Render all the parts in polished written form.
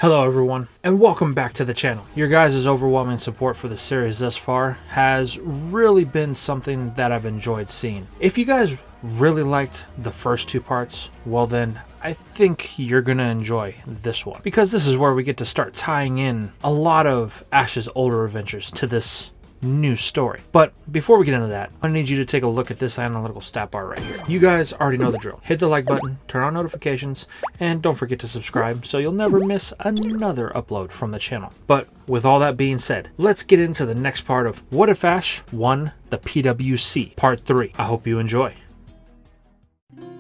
Hello everyone, and welcome back to the channel. Your guys' overwhelming support for the series thus far has really been something that I've enjoyed seeing. If you guys really liked the first two parts, well then, I think you're gonna enjoy this one. Because this is where we get to start tying in a lot of Ash's older adventures to this new story. But before we get into that, I need you to take a look at this analytical stat bar right here. You guys already know the drill. Hit the like button, turn on notifications, and don't forget to subscribe so you'll never miss another upload from the channel. But with all that being said, let's get into the next part of What If Ash Won the PWC Part 3. I hope you enjoy.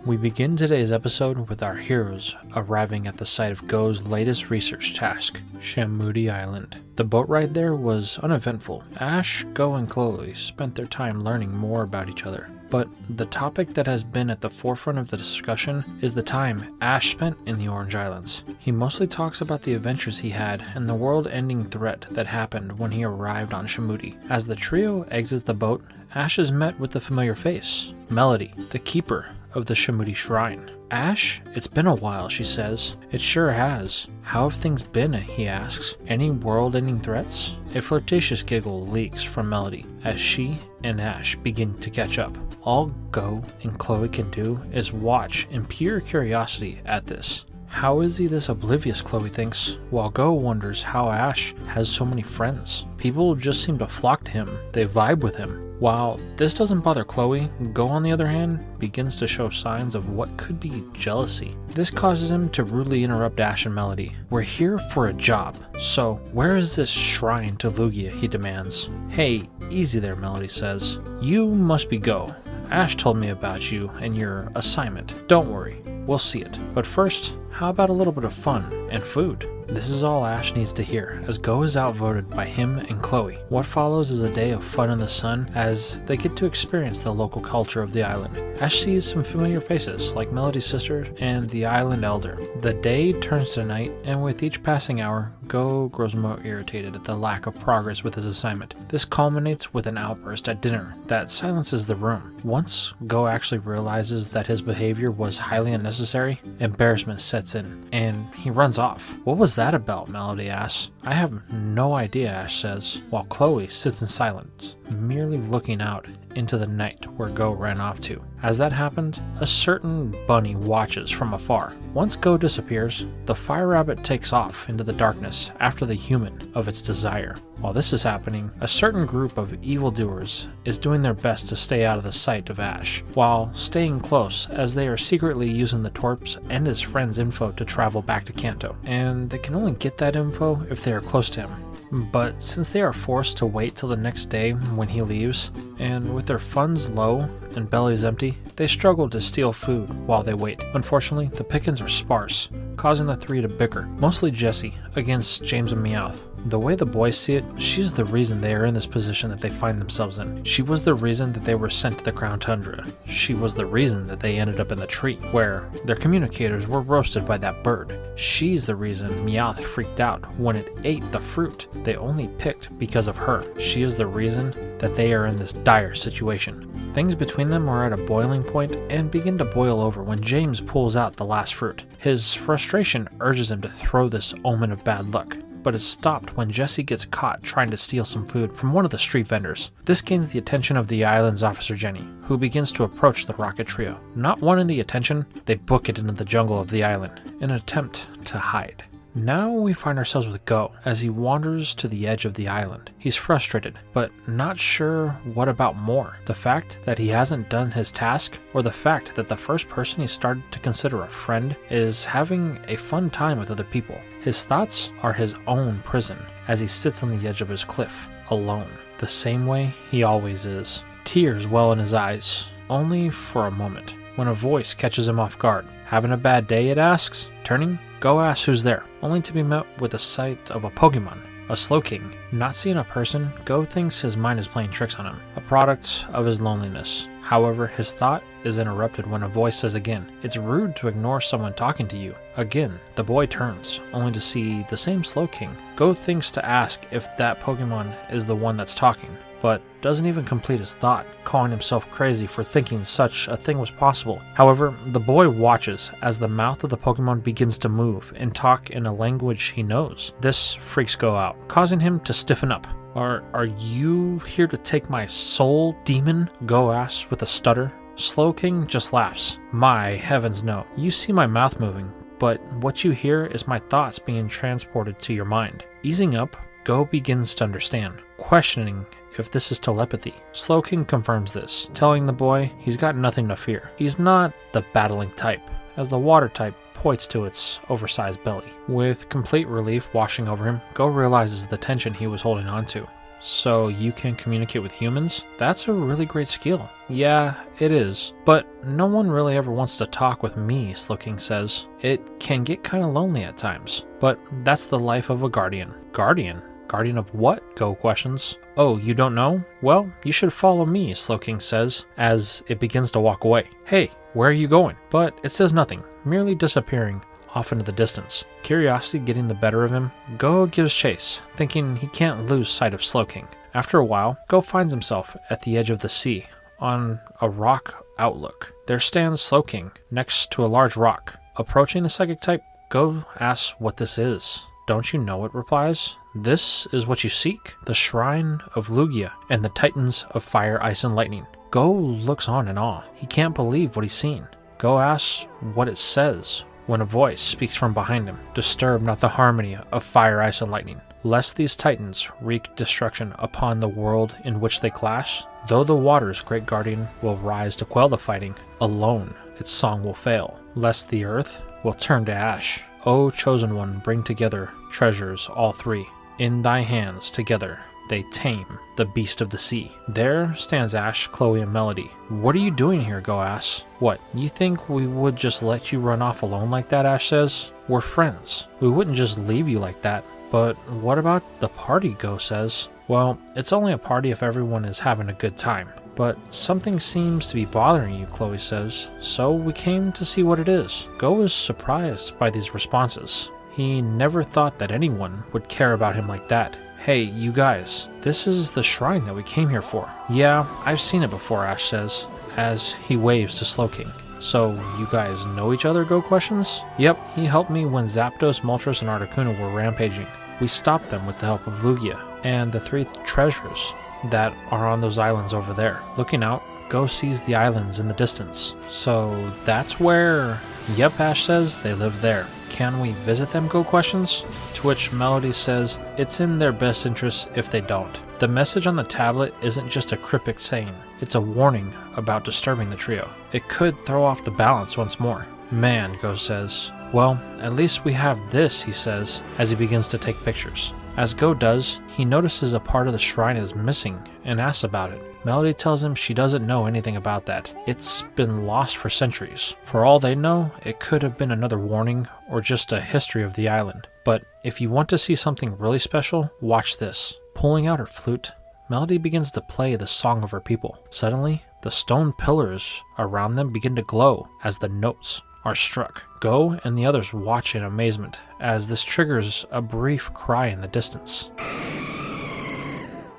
We begin today's episode with our heroes arriving at the site of Go's latest research task, Shamouti Island. The boat ride there was uneventful. Ash, Go, and Chloe spent their time learning more about each other. But the topic that has been at the forefront of the discussion is the time Ash spent in the Orange Islands. He mostly talks about the adventures he had and the world-ending threat that happened when he arrived on Shamouti. As the trio exits the boat, Ash is met with the familiar face, Melody, the keeper of the Shamouti Shrine. Ash, it's been a while, she says. It sure has. How have things been, he asks. Any world-ending threats? A flirtatious giggle leaks from Melody as she and Ash begin to catch up. All Go and Chloe can do is watch in pure curiosity at this. How is he this oblivious, Chloe thinks, while Go wonders how Ash has so many friends. People just seem to flock to him. They vibe with him. While this doesn't bother Chloe, Go on the other hand begins to show signs of what could be jealousy. This causes him to rudely interrupt Ash and Melody. We're here for a job, so where is this shrine to Lugia, he demands. Hey, easy there, Melody says. You must be Go. Ash told me about you and your assignment. Don't worry, we'll see it. But first, how about a little bit of fun and food? This is all Ash needs to hear, as Go is outvoted by him and Chloe. What follows is a day of fun in the sun, as they get to experience the local culture of the island. Ash sees some familiar faces, like Melody's sister and the island elder. The day turns to night, and with each passing hour, Go grows more irritated at the lack of progress with his assignment. This culminates with an outburst at dinner that silences the room. Once Go actually realizes that his behavior was highly unnecessary, embarrassment sets in, and he runs off. What was that about? Melody asks. I have no idea, Ash says, while Chloe sits in silence, merely looking out into the night where Go ran off to. As that happened, a certain bunny watches from afar. Once Go disappears, the fire rabbit takes off into the darkness after the human of its desire. While this is happening, a certain group of evildoers is doing their best to stay out of the sight of Ash, while staying close as they are secretly using the Torps and his friend's info to travel back to Kanto. And they can only get that info if they are close to him. But since they are forced to wait till the next day when he leaves, and with their funds low and bellies empty, they struggle to steal food while they wait. Unfortunately, the pickings are sparse, causing the three to bicker, mostly Jessie against James and Meowth. The way the boys see it, she's the reason they are in this position that they find themselves in. She was the reason that they were sent to the Crown Tundra. She was the reason that they ended up in the tree, where their communicators were roasted by that bird. She's the reason Meowth freaked out when it ate the fruit they only picked because of her. She is the reason that they are in this dire situation. Things between them are at a boiling point and begin to boil over when James pulls out the last fruit. His frustration urges him to throw this omen of bad luck, but is stopped when Jessie gets caught trying to steal some food from one of the street vendors. This gains the attention of the island's Officer Jenny, who begins to approach the Rocket Trio. Not wanting the attention, they book it into the jungle of the island in an attempt to hide. Now we find ourselves with Go as he wanders to the edge of the island. He's frustrated, but not sure what about more. The fact that he hasn't done his task, or the fact that the first person he started to consider a friend is having a fun time with other people. His thoughts are his own prison as he sits on the edge of his cliff, alone, the same way he always is. Tears well in his eyes, only for a moment, when a voice catches him off guard. Having a bad day, it asks? Turning, Go asks who's there, only to be met with the sight of a Pokemon, a Slowking. Not seeing a person, Go thinks his mind is playing tricks on him, a product of his loneliness. However, his thought is interrupted when a voice says again, "It's rude to ignore someone talking to you." Again, the boy turns, only to see the same Slowking. Go thinks to ask if that Pokemon is the one that's talking, but doesn't even complete his thought, calling himself crazy for thinking such a thing was possible. However, the boy watches as the mouth of the Pokemon begins to move and talk in a language he knows. This freaks Go out, causing him to stiffen up. Are you here to take my soul, demon? Go asks with a stutter. Slowking just laughs. My heavens no. You see my mouth moving, but what you hear is my thoughts being transported to your mind. Easing up, Go begins to understand, questioning if this is telepathy. Slowking confirms this, telling the boy he's got nothing to fear. He's not the battling type, as the water type points to its oversized belly. With complete relief washing over him, Go realizes the tension he was holding on to. So you can communicate with humans? That's a really great skill. Yeah, it is. But no one really ever wants to talk with me, Slowking says. It can get kinda lonely at times, but that's the life of a guardian. Guardian? Guardian of what? Go questions. Oh, you don't know? Well, you should follow me, Slowking says, as it begins to walk away. Hey, where are you going? But it says nothing, merely disappearing off into the distance. Curiosity getting the better of him, Go gives chase, thinking he can't lose sight of Slowking. After a while, Go finds himself at the edge of the sea, on a rock outlook. There stands Slowking, next to a large rock. Approaching the psychic type, Go asks what this is. Don't you know, it replies. This is what you seek? The shrine of Lugia and the Titans of Fire, Ice, and Lightning. Go looks on in awe. He can't believe what he's seen. Go asks what it says when a voice speaks from behind him. Disturb not the harmony of fire, ice, and lightning, lest these Titans wreak destruction upon the world in which they clash. Though the water's great guardian will rise to quell the fighting, alone its song will fail, lest the earth will turn to ash. O chosen one, bring together treasures all three. In thy hands together they tame the beast of the sea. There stands Ash, Chloe, and Melody. What are you doing here? Go asks. What, you think we would just let you run off alone like that? Ash says. We're friends. We wouldn't just leave you like that. But what about the party? Go says. Well, it's only a party if everyone is having a good time. But something seems to be bothering you, Chloe says. So we came to see what it is. Go is surprised by these responses. He never thought that anyone would care about him like that. Hey, you guys, this is the shrine that we came here for. Yeah, I've seen it before, Ash says, as he waves to Slowking. So, you guys know each other? Go questions. Yep, he helped me when Zapdos, Moltres, and Articuno were rampaging. We stopped them with the help of Lugia and the 3 treasures that are on those islands over there. Looking out, Go sees the islands in the distance. So, that's where... Yep, Ash says, they live there. Can we visit them? Go questions. To which Melody says it's in their best interest if they don't. The message on the tablet isn't just a cryptic saying, it's a warning about disturbing the trio. It could throw off the balance once more. Man, Go says. Well, at least we have this, he says, as he begins to take pictures. As Go does, he notices a part of the shrine is missing and asks about it. Melody tells him she doesn't know anything about that. It's been lost for centuries. For all they know, it could have been another warning or just a history of the island. But if you want to see something really special, watch this. Pulling out her flute, Melody begins to play the song of her people. Suddenly, the stone pillars around them begin to glow as the notes are struck. Go and the others watch in amazement as this triggers a brief cry in the distance.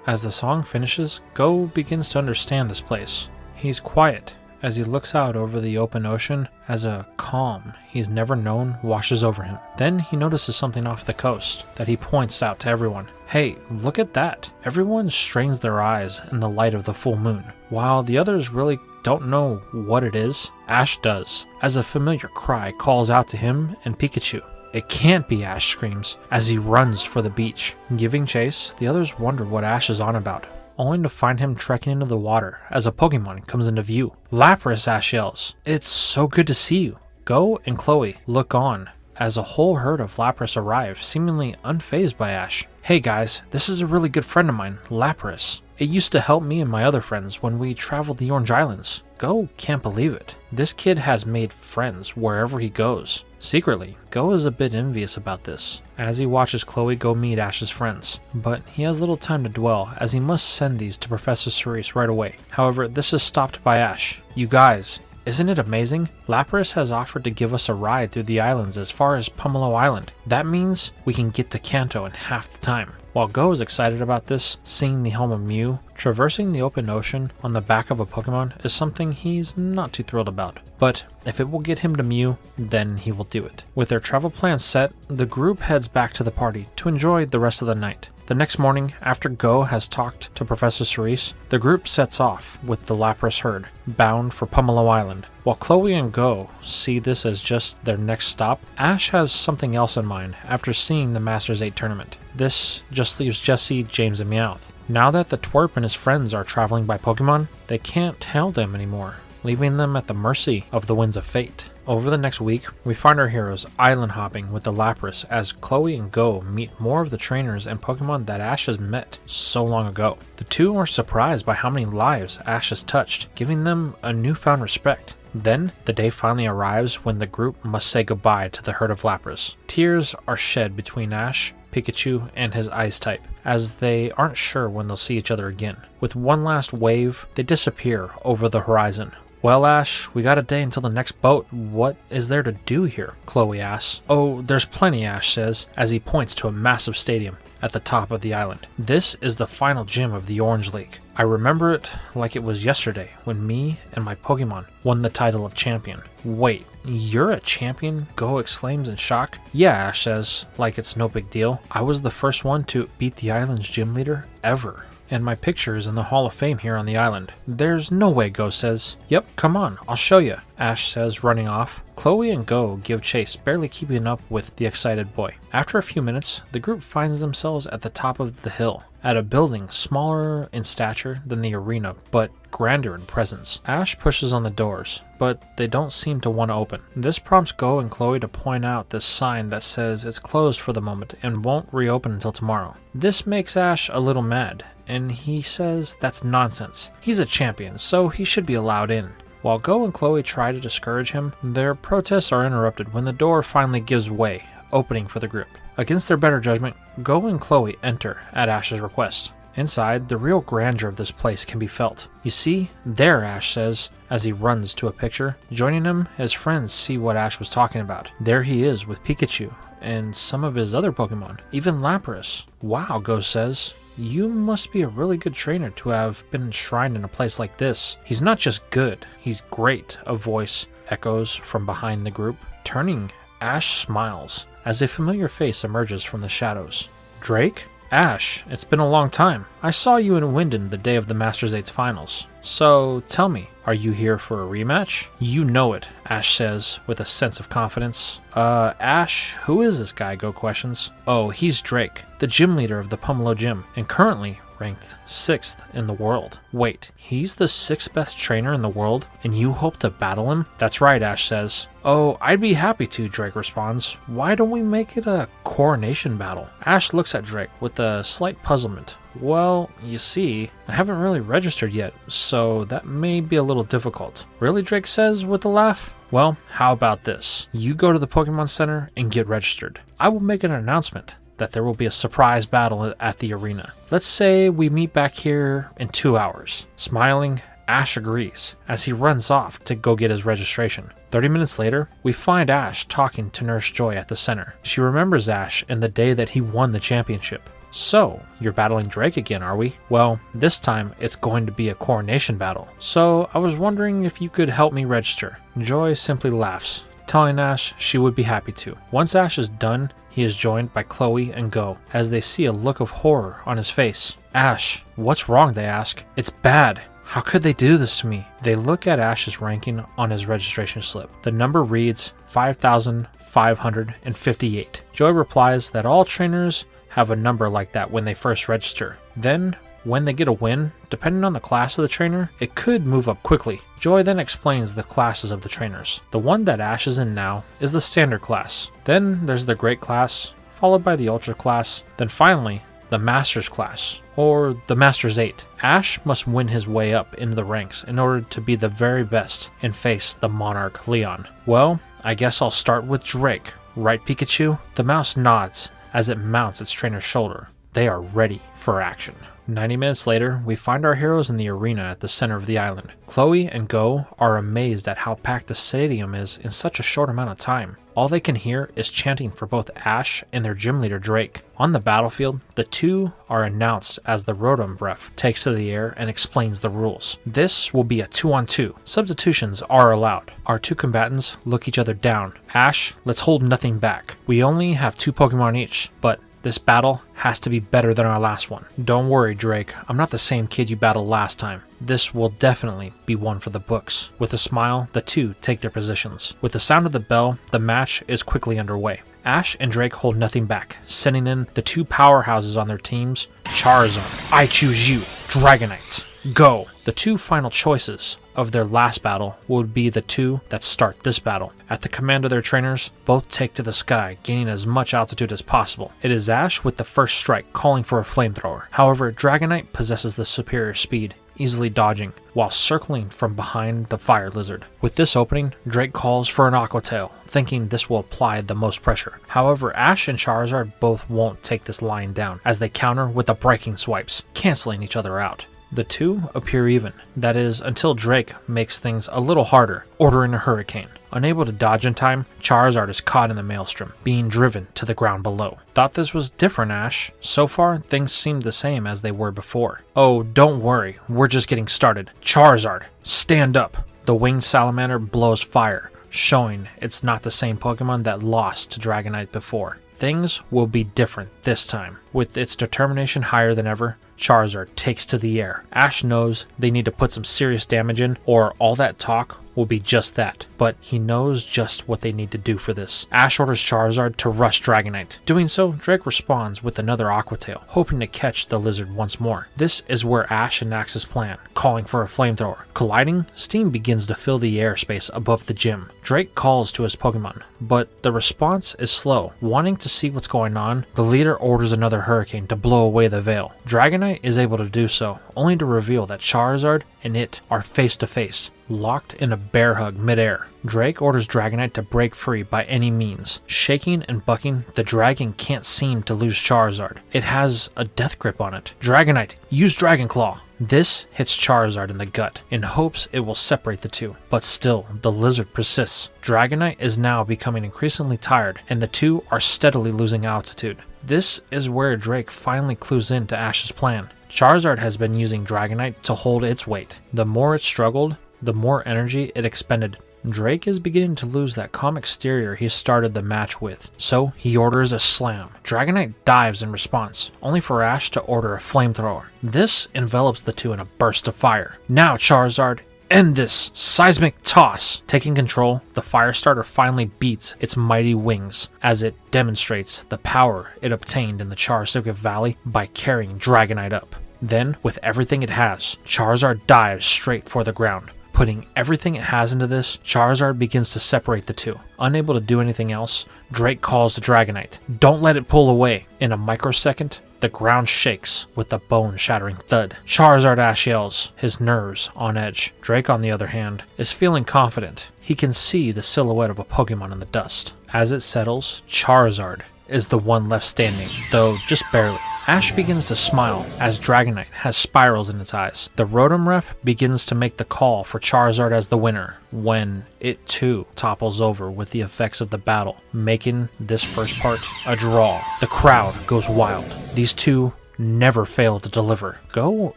As the song finishes, Go begins to understand this place. He's quiet as he looks out over the open ocean as a calm he's never known washes over him. Then he notices something off the coast that he points out to everyone. Hey, look at that. Everyone strains their eyes in the light of the full moon. While the others really don't know what it is, Ash does, as a familiar cry calls out to him and Pikachu. It can't be, Ash screams, as he runs for the beach. Giving chase, the others wonder what Ash is on about, only to find him trekking into the water as a Pokemon comes into view. Lapras, Ash yells. It's so good to see you. Go and Chloe look on as a whole herd of Lapras arrive, seemingly unfazed by Ash. Hey guys, this is a really good friend of mine, Lapras. It used to help me and my other friends when we traveled the Orange Islands. Go can't believe it. This kid has made friends wherever he goes. Secretly, Go is a bit envious about this, as he watches Chloe go meet Ash's friends, but he has little time to dwell as he must send these to Professor Cerise right away. However, this is stopped by Ash. You guys, isn't it amazing? Lapras has offered to give us a ride through the islands as far as Pomelo Island. That means we can get to Kanto in half the time. While Go is excited about this, seeing the home of Mew, traversing the open ocean on the back of a Pokemon is something he's not too thrilled about. But if it will get him to Mew, then he will do it. With their travel plans set, the group heads back to the party to enjoy the rest of the night. The next morning, after Go has talked to Professor Cerise, the group sets off with the Lapras herd, bound for Pomelo Island. While Chloe and Go see this as just their next stop, Ash has something else in mind after seeing the Masters 8 tournament. This just leaves Jessie, James, and Meowth. Now that the twerp and his friends are traveling by Pokemon, they can't tail them anymore, leaving them at the mercy of the winds of fate. Over the next week, we find our heroes island hopping with the Lapras as Chloe and Go meet more of the trainers and Pokemon that Ash has met so long ago. The two are surprised by how many lives Ash has touched, giving them a newfound respect. Then, the day finally arrives when the group must say goodbye to the herd of Lapras. Tears are shed between Ash, Pikachu, and his ice type, as they aren't sure when they'll see each other again. With one last wave, they disappear over the horizon. Well, Ash, we got a day until the next boat. What is there to do here? Chloe asks. Oh, there's plenty, Ash says, as he points to a massive stadium at the top of the island. This is the final gym of the Orange League. I remember it like it was yesterday when me and my Pokemon won the title of champion. Wait, you're a champion? Go exclaims in shock. Yeah, Ash says, like it's no big deal. I was the first one to beat the island's gym leader ever. And my picture is in the Hall of Fame here on the island. There's no way, Go says. Yep, come on, I'll show you, Ash says, running off. Chloe and Go give chase, barely keeping up with the excited boy. After a few minutes, the group finds themselves at the top of the hill, at a building smaller in stature than the arena, but grander in presence. Ash pushes on the doors, but they don't seem to want to open. This prompts Go and Chloe to point out this sign that says it's closed for the moment and won't reopen until tomorrow. This makes Ash a little mad, and he says that's nonsense. He's a champion, so he should be allowed in. While Go and Chloe try to discourage him, their protests are interrupted when the door finally gives way, opening for the group. Against their better judgment, Go and Chloe enter at Ash's request. Inside, the real grandeur of this place can be felt. You see, there, Ash says, as he runs to a picture. Joining him, his friends see what Ash was talking about. There he is with Pikachu and some of his other Pokemon, even Lapras. Wow, Go says. You must be a really good trainer to have been enshrined in a place like this. He's not just good, he's great, a voice echoes from behind the group. Turning, Ash smiles as a familiar face emerges from the shadows. Drake? Ash, it's been a long time. I saw you in Winden the day of the Masters 8's finals. So, tell me, are you here for a rematch? You know it, Ash says with a sense of confidence. Ash, who is this guy? Go questions. Oh, he's Drake, the gym leader of the Pomelo Gym, and currently ranked 6th in the world. Wait, he's the 6th best trainer in the world, and you hope to battle him? That's right, Ash says. Oh, I'd be happy to, Drake responds. Why don't we make it a Coronation Battle? Ash looks at Drake with a slight puzzlement. Well, you see, I haven't really registered yet, so that may be a little difficult. Really, Drake says with a laugh? Well, how about this? You go to the Pokemon Center and get registered. I will make an announcement that there will be a surprise battle at the arena. Let's say we meet back here in 2 hours. Smiling, Ash agrees as he runs off to go get his registration. 30 minutes later, we find Ash talking to Nurse Joy at the center. She remembers Ash and the day that he won the championship. So, you're battling Drake again, are we? Well, this time it's going to be a Coronation Battle. So, I was wondering if you could help me register. Joy simply laughs, telling Ash she would be happy to. Once Ash is done, he is joined by Chloe and Go, as they see a look of horror on his face. Ash, what's wrong? They ask. It's bad. How could they do this to me? They look at Ash's ranking on his registration slip. The number reads 5,558. Joy replies that all trainers have a number like that when they first register. Then, when they get a win, depending on the class of the trainer, it could move up quickly. Joy then explains the classes of the trainers. The one that Ash is in now is the standard class. Then there's the great class, followed by the ultra class, then finally the Masters class, or the Masters 8. Ash must win his way up into the ranks in order to be the very best and face the Monarch Leon. Well, I guess I'll start with Drake. Right, Pikachu? The mouse nods as it mounts its trainer's shoulder. They are ready for action. 90 minutes later, we find our heroes in the arena at the center of the island. Chloe and Go are amazed at how packed the stadium is in such a short amount of time. All they can hear is chanting for both Ash and their gym leader Drake. On the battlefield, the two are announced as the Rotom ref takes to the air and explains the rules. This will be a 2-on-2. Substitutions are allowed. Our two combatants look each other down. Ash, let's hold nothing back. We only have 2 Pokemon each, but this battle has to be better than our last one. Don't worry, Drake. I'm not the same kid you battled last time. This will definitely be one for the books. With a smile, the two take their positions. With the sound of the bell, the match is quickly underway. Ash and Drake hold nothing back, sending in the 2 powerhouses on their teams. Charizard, I choose you. Dragonite, go. The 2 final choices of their last battle would be the 2 that start this battle. At the command of their trainers, both take to the sky, gaining as much altitude as possible. It is Ash with the first strike, calling for a flamethrower. However, Dragonite possesses the superior speed, easily dodging, while circling from behind the fire lizard. With this opening, Drake calls for an Aqua Tail, thinking this will apply the most pressure. However, Ash and Charizard both won't take this line down, as they counter with the Breaking Swipes, canceling each other out. The two appear even, that is, until Drake makes things a little harder, ordering a Hurricane. Unable to dodge in time, Charizard is caught in the maelstrom, being driven to the ground below. Thought this was different, Ash. So far, things seem the same as they were before. Oh, don't worry, we're just getting started. Charizard, stand up. The winged salamander blows fire, showing it's not the same Pokemon that lost to Dragonite before. Things will be different this time. With its determination higher than ever, Charizard takes to the air. Ash knows they need to put some serious damage in, or all that talk will be just that, but he knows just what they need to do for this. Ash orders Charizard to rush Dragonite. Doing so, Drake responds with another Aqua Tail, hoping to catch the lizard once more. This is where Ash enacts his plan, calling for a flamethrower. Colliding, steam begins to fill the airspace above the gym. Drake calls to his Pokemon, but the response is slow. Wanting to see what's going on, the leader orders another Hurricane to blow away the veil. Dragonite is able to do so, only to reveal that Charizard and it are face to face, locked in a bear hug midair. Drake orders Dragonite to break free by any means. Shaking and bucking, the dragon can't seem to lose Charizard. It has a death grip on it. Dragonite, use Dragon Claw. This hits Charizard in the gut, in hopes it will separate the two. But still, the lizard persists. Dragonite is now becoming increasingly tired, and the two are steadily losing altitude. This is where Drake finally clues in to Ash's plan. Charizard has been using Dragonite to hold its weight. The more it struggled, the more energy it expended. Drake is beginning to lose that calm exterior he started the match with, so he orders a slam. Dragonite dives in response, only for Ash to order a flamethrower. This envelops the two in a burst of fire. Now Charizard, end this! Seismic toss! Taking control, the Firestarter finally beats its mighty wings as it demonstrates the power it obtained in the Charsiga Valley by carrying Dragonite up. Then, with everything it has, Charizard dives straight for the ground. Putting everything it has into this, Charizard begins to separate the two. Unable to do anything else, Drake calls to Dragonite. Don't let it pull away. In a microsecond, the ground shakes with a bone-shattering thud. Charizard Ash yells, his nerves on edge. Drake, on the other hand, is feeling confident. He can see the silhouette of a Pokemon in the dust. As it settles, Charizard is the one left standing, though just barely. Ash begins to smile as Dragonite has spirals in its eyes. The Rotom ref begins to make the call for Charizard as the winner, when it too topples over with the effects of the battle, making this first part a draw. The crowd goes wild. These two never fail to deliver. Go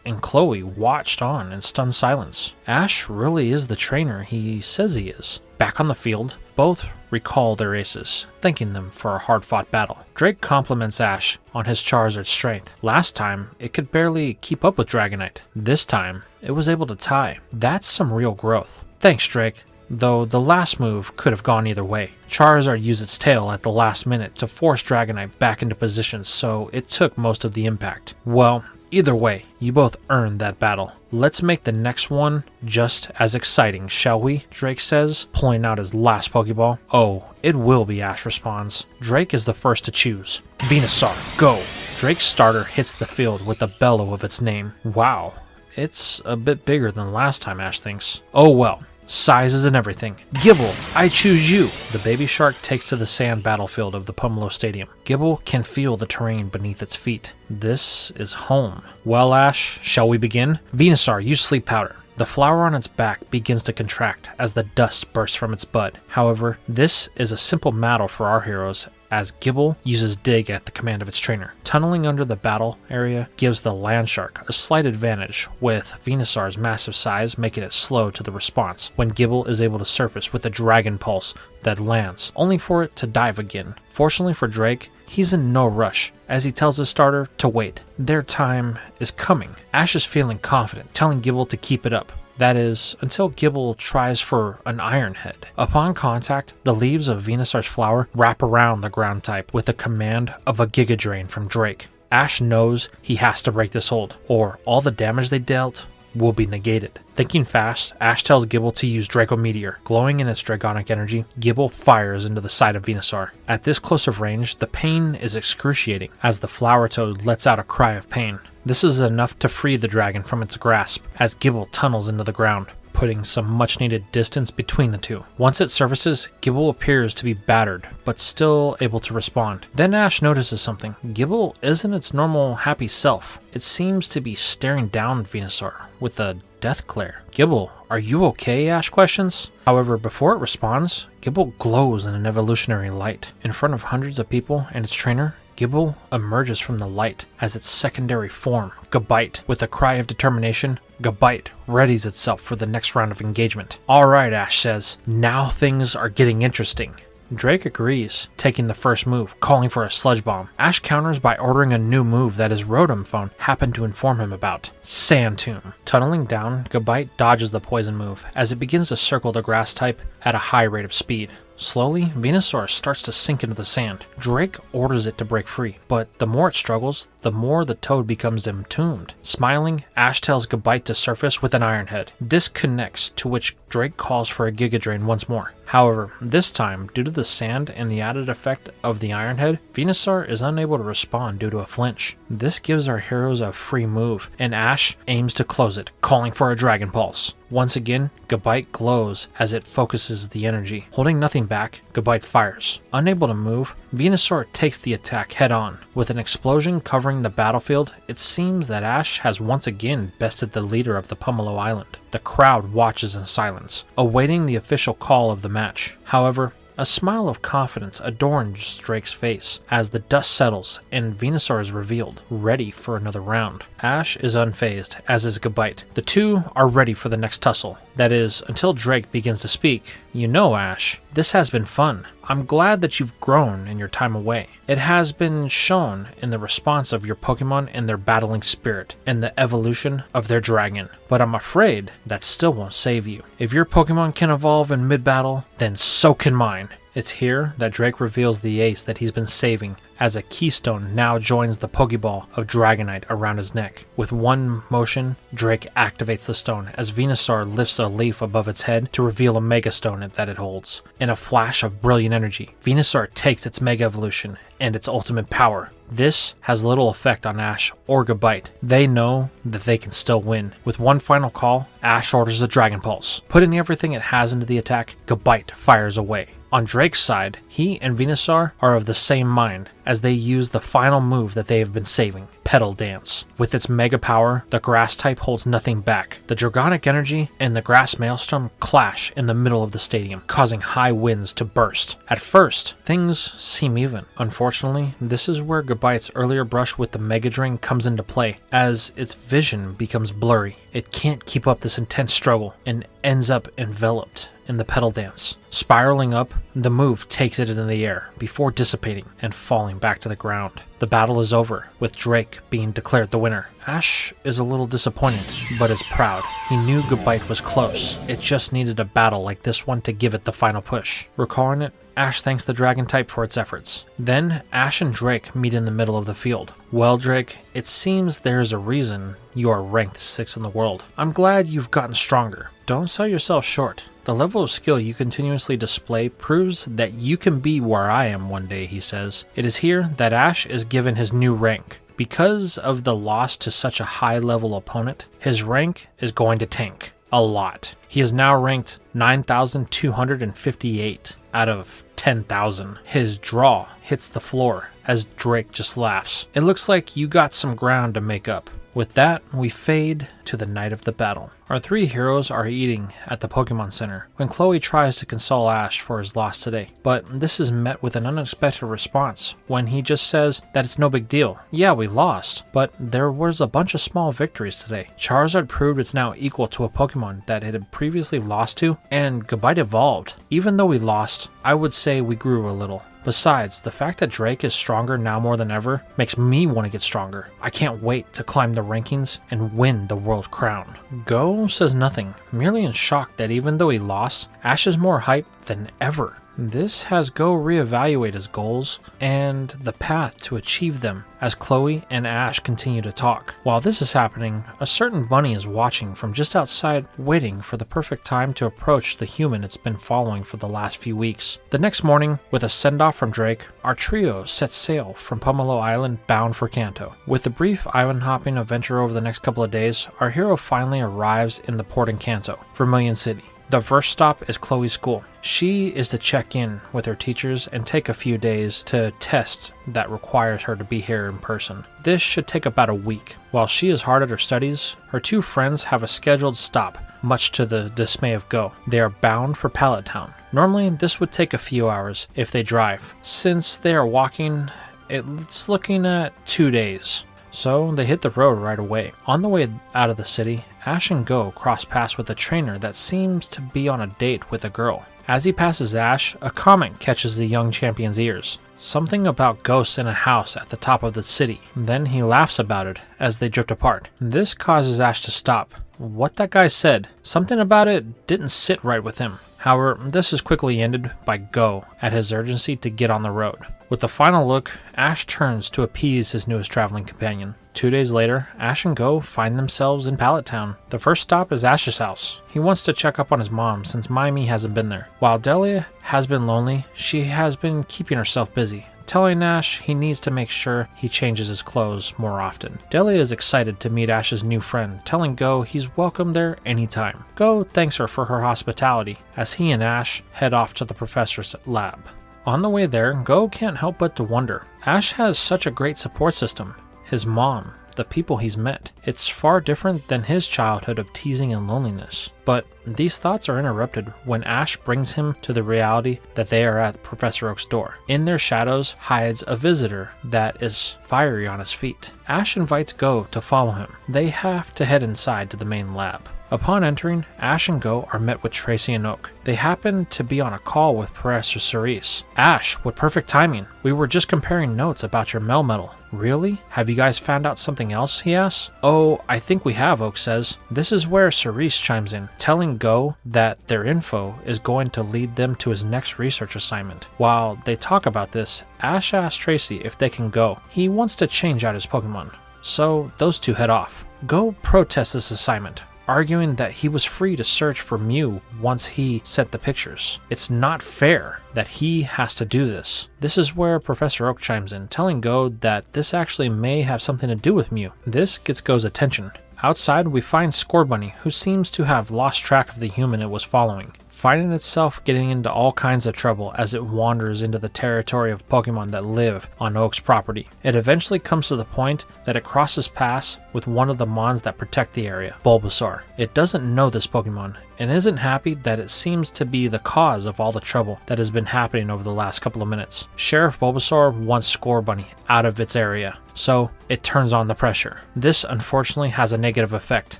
and Chloe watched on in stunned silence. Ash really is the trainer he says he is. Back on the field, both recall their aces, thanking them for a hard-fought battle. Drake compliments Ash on his Charizard's strength. Last time, it could barely keep up with Dragonite. This time, it was able to tie. That's some real growth. Thanks, Drake. Though the last move could have gone either way. Charizard used its tail at the last minute to force Dragonite back into position, so it took most of the impact. Well, either way, you both earned that battle. Let's make the next one just as exciting, shall we? Drake says, pulling out his last Pokeball. Oh, it will be, Ash responds. Drake is the first to choose. Venusaur, go! Drake's starter hits the field with the bellow of its name. Wow, it's a bit bigger than last time, Ash thinks. Oh well. Size isn't everything. Gible, I choose you. The baby shark takes to the sand battlefield of the Pomelo Stadium. Gible can feel the terrain beneath its feet. This is home. Well, Ash, shall we begin? Venusaur, use sleep powder. The flower on its back begins to contract as the dust bursts from its bud. However, this is a simple battle for our heroes, as Gible uses Dig at the command of its trainer. Tunneling under the battle area gives the land shark a slight advantage, with Venusaur's massive size making it slow to the response when Gible is able to surface with a Dragon Pulse that lands, only for it to dive again. Fortunately for Drake, he's in no rush, as he tells his starter to wait. Their time is coming. Ash is feeling confident, telling Gible to keep it up. That is, until Gible tries for an Iron Head. Upon contact, the leaves of Venusaur's flower wrap around the ground type with the command of a Giga Drain from Drake. Ash knows he has to break this hold, or all the damage they dealt will be negated. Thinking fast, Ash tells Gible to use Draco Meteor. Glowing in its dragonic energy, Gible fires into the side of Venusaur. At this close of range, the pain is excruciating, as the flower toad lets out a cry of pain. This is enough to free the dragon from its grasp, as Gible tunnels into the ground, putting some much needed distance between the two. Once it surfaces, Gible appears to be battered, but still able to respond. Then Ash notices something. Gible isn't its normal happy self. It seems to be staring down at Venusaur with a death glare. Gible, are you okay? Ash questions. However, before it responds, Gible glows in an evolutionary light. In front of hundreds of people and its trainer, Gible emerges from the light as its secondary form, Gabite. With a cry of determination, Gabite readies itself for the next round of engagement. Alright, Ash says, now things are getting interesting. Drake agrees, taking the first move, calling for a Sludge Bomb. Ash counters by ordering a new move that his Rotom phone happened to inform him about, Sand Tomb. Tunneling down, Gabite dodges the poison move as it begins to circle the grass type at a high rate of speed. Slowly, Venusaur starts to sink into the sand. Drake orders it to break free, but the more it struggles, the more the toad becomes entombed. Smiling, Ash tells Gabite to surface with an Iron Head. This connects, to which Drake calls for a Giga Drain once more. However, this time, due to the sand and the added effect of the Iron Head, Venusaur is unable to respond due to a flinch. This gives our heroes a free move, and Ash aims to close it, calling for a Dragon Pulse. Once again, Gabite glows as it focuses the energy. Holding nothing back, Gabite fires. Unable to move, Venusaur takes the attack head on. With an explosion covering the battlefield, it seems that Ash has once again bested the leader of the Pomelo Island. The crowd watches in silence, awaiting the official call of the match. However, a smile of confidence adorns Drake's face as the dust settles and Venusaur is revealed, ready for another round. Ash is unfazed, as is Gabite. The two are ready for the next tussle. That is, until Drake begins to speak. You know, Ash, this has been fun. I'm glad that you've grown in your time away. It has been shown in the response of your Pokemon and their battling spirit, and the evolution of their dragon. But I'm afraid that still won't save you. If your Pokemon can evolve in mid-battle, then so can mine. It's here that Drake reveals the ace that he's been saving, as a keystone now joins the Pokeball of Dragonite around his neck. With one motion, Drake activates the stone as Venusaur lifts a leaf above its head to reveal a Mega Stone that it holds. In a flash of brilliant energy, Venusaur takes its Mega Evolution and its ultimate power. This has little effect on Ash or Gabite. They know that they can still win. With one final call, Ash orders a Dragon Pulse. Putting everything it has into the attack, Gabite fires away. On Drake's side, he and Venusaur are of the same mind as they use the final move that they have been saving, Petal Dance. With its mega power, the grass type holds nothing back. The Dragonic energy and the grass maelstrom clash in the middle of the stadium, causing high winds to burst. At first, things seem even. Unfortunately, this is where Gabite's earlier brush with the Mega Drain comes into play, as its vision becomes blurry. It can't keep up this intense struggle and ends up enveloped in the Petal Dance. Spiraling up, the move takes it into the air before dissipating and falling back to the ground. The battle is over, with Drake being declared the winner. Ash is a little disappointed, but is proud. He knew Gabite was close. It just needed a battle like this one to give it the final push. Recalling it, Ash thanks the dragon type for its efforts. Then, Ash and Drake meet in the middle of the field. Well, Drake, it seems there is a reason you are ranked 6th in the world. I'm glad you've gotten stronger. Don't sell yourself short. The level of skill you continuously display proves that you can be where I am one day, he says. It is here that Ash is given his new rank. Because of the loss to such a high-level opponent, his rank is going to tank. a lot. He is now ranked 9,258 out of 10,000. His draw hits the floor as Drake just laughs. It looks like you got some ground to make up. With that, we fade to the night of the battle. Our three heroes are eating at the Pokemon Center when Chloe tries to console Ash for his loss today. But this is met with an unexpected response when he just says that it's no big deal. Yeah, we lost, but there was a bunch of small victories today. Charizard proved it's now equal to a Pokemon that it had previously lost to, and Gabite evolved. Even though we lost, I would say we grew a little. Besides, the fact that Drake is stronger now more than ever makes me want to get stronger. I can't wait to climb the rankings and win the world crown. Go says nothing, merely in shock that even though he lost, Ash is more hyped than ever. This has Go reevaluate his goals and the path to achieve them as Chloe and Ash continue to talk. While this is happening, a certain bunny is watching from just outside, waiting for the perfect time to approach the human it's been following for the last few weeks. The next morning, with a send-off from Drake, our trio sets sail from Pomelo Island bound for Kanto. With a brief island-hopping adventure over the next couple of days, our hero finally arrives in the port in Kanto, Vermilion City. The first stop is Chloe's school. She is to check in with her teachers and take a few days to test that requires her to be here in person. This should take about a week. While she is hard at her studies, her two friends have a scheduled stop, much to the dismay of Go. They are bound for Pallet Town. Normally, this would take a few hours if they drive. Since they are walking, it's looking at 2 days. So they hit the road right away. On the way out of the city, Ash and Go cross paths with a trainer that seems to be on a date with a girl. As he passes Ash, a comment catches the young champion's ears. Something about ghosts in a house at the top of the city. Then he laughs about it as they drift apart. This causes Ash to stop. What that guy said, something about it didn't sit right with him. However, this is quickly ended by Go at his urgency to get on the road. With the final look, Ash turns to appease his newest traveling companion. 2 days later, Ash and Go find themselves in Pallet Town. The first stop is Ash's house. He wants to check up on his mom since Mimi hasn't been there. While Delia has been lonely, she has been keeping herself busy, telling Ash he needs to make sure he changes his clothes more often. Delia is excited to meet Ash's new friend, telling Go he's welcome there anytime. Go thanks her for her hospitality as he and Ash head off to the professor's lab. On the way there, Go can't help but to wonder. Ash has such a great support system. His mom, the people he's met. It's far different than his childhood of teasing and loneliness. But these thoughts are interrupted when Ash brings him to the reality that they are at Professor Oak's door. In their shadows hides a visitor that is fiery on his feet. Ash invites Go to follow him. They have to head inside to the main lab. Upon entering, Ash and Go are met with Tracy and Oak. They happen to be on a call with Professor Cerise. Ash, what perfect timing. We were just comparing notes about your Melmetal. Really? Have you guys found out something else? He asks. Oh, I think we have, Oak says. This is where Cerise chimes in, telling Go that their info is going to lead them to his next research assignment. While they talk about this, Ash asks Tracy if they can go. He wants to change out his Pokemon. So those two head off. Go protests this assignment, arguing that he was free to search for Mew once he sent the pictures. It's not fair that he has to do this. This is where Professor Oak chimes in, telling Go that this actually may have something to do with Mew. This gets Go's attention. Outside, we find Scorbunny, who seems to have lost track of the human it was following, finding itself getting into all kinds of trouble as it wanders into the territory of Pokemon that live on Oak's property. It eventually comes to the point that it crosses paths with one of the Mons that protect the area, Bulbasaur. It doesn't know this Pokemon and isn't happy that it seems to be the cause of all the trouble that has been happening over the last couple of minutes. Sheriff Bulbasaur wants Scorbunny out of its area, so it turns on the pressure. This unfortunately has a negative effect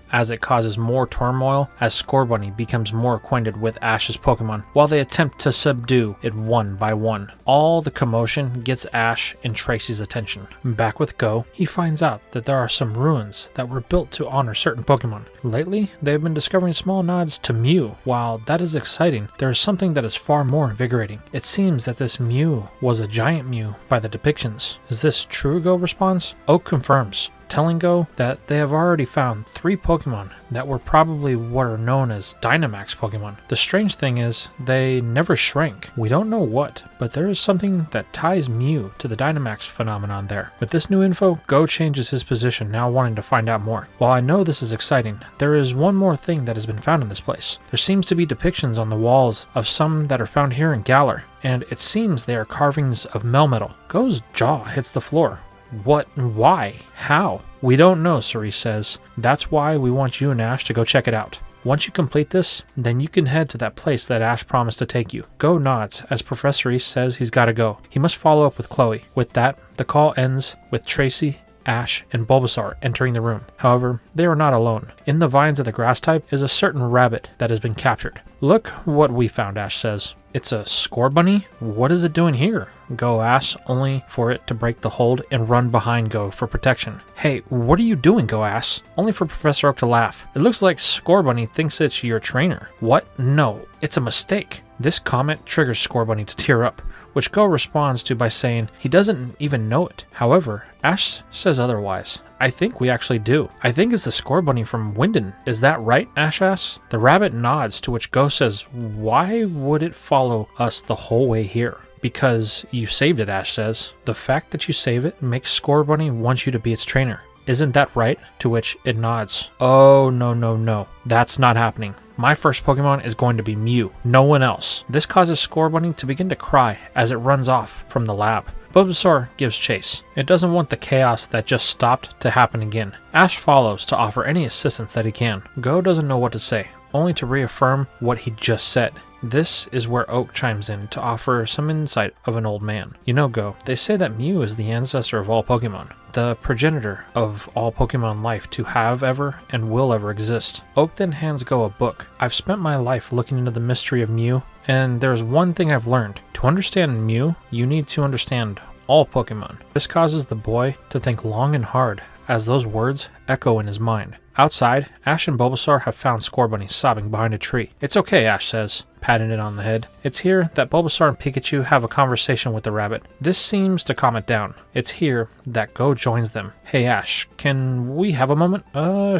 as it causes more turmoil as Scorbunny becomes more acquainted with Ash's Pokemon while they attempt to subdue it one by one. All the commotion gets Ash and Tracy's attention. Back with Go, he finds out that there are some ruins that were built to honor certain Pokemon. Lately, they've been discovering small nods to Mew. While that is exciting, there is something that is far more invigorating. It seems that this Mew was a giant Mew by the depictions. Is this true? Go responds. Oak confirms, telling Go that they have already found 3 Pokemon that were probably what are known as Dynamax Pokemon. The strange thing is, they never shrank. We don't know what, but there is something that ties Mew to the Dynamax phenomenon there. With this new info, Go changes his position, now wanting to find out more. While I know this is exciting, there is one more thing that has been found in this place. There seems to be depictions on the walls of some that are found here in Galar, and it seems they are carvings of Melmetal. Go's jaw hits the floor. What? Why? How? We don't know, Cerise says. That's why we want you and Ash to go check it out. Once you complete this, then you can head to that place that Ash promised to take you. Go nods as Professor East says he's gotta go. He must follow up with Chloe. With that, the call ends with Tracy, Ash, and Bulbasaur entering the room. However, they are not alone. In the vines of the grass type is a certain rabbit that has been captured. Look what we found, Ash says. It's a Scorbunny? What is it doing here? Go asks, only for it to break the hold and run behind Go for protection. Hey, what are you doing, Go asks, only for Professor Oak to laugh. It looks like Scorbunny thinks it's your trainer. What? No, it's a mistake. This comment triggers Scorbunny to tear up, which Go responds to by saying he doesn't even know it. However, Ash says otherwise. I think we actually do. I think it's the Scorbunny from Winden. Is that right? Ash asks. The rabbit nods, to which Go says, why would it follow us the whole way here? Because you saved it, Ash says. The fact that you save it makes Scorbunny want you to be its trainer. Isn't that right? To which it nods. Oh, no. That's not happening. My first Pokemon is going to be Mew, no one else. This causes Scorbunny to begin to cry as it runs off from the lab. Bulbasaur gives chase. It doesn't want the chaos that just stopped to happen again. Ash follows to offer any assistance that he can. Go doesn't know what to say, only to reaffirm what he just said. This is where Oak chimes in to offer some insight of an old man. You know, Go, they say that Mew is the ancestor of all Pokemon, the progenitor of all Pokemon life to have ever and will ever exist. Oak then hands Go a book. I've spent my life looking into the mystery of Mew, and there's one thing I've learned. To understand Mew, you need to understand all Pokemon. This causes the boy to think long and hard as those words echo in his mind. Outside, Ash and Bulbasaur have found Scorbunny sobbing behind a tree. It's okay, Ash says, patting it on the head. It's here that Bulbasaur and Pikachu have a conversation with the rabbit. This seems to calm it down. It's here that Go joins them. Hey Ash, can we have a moment?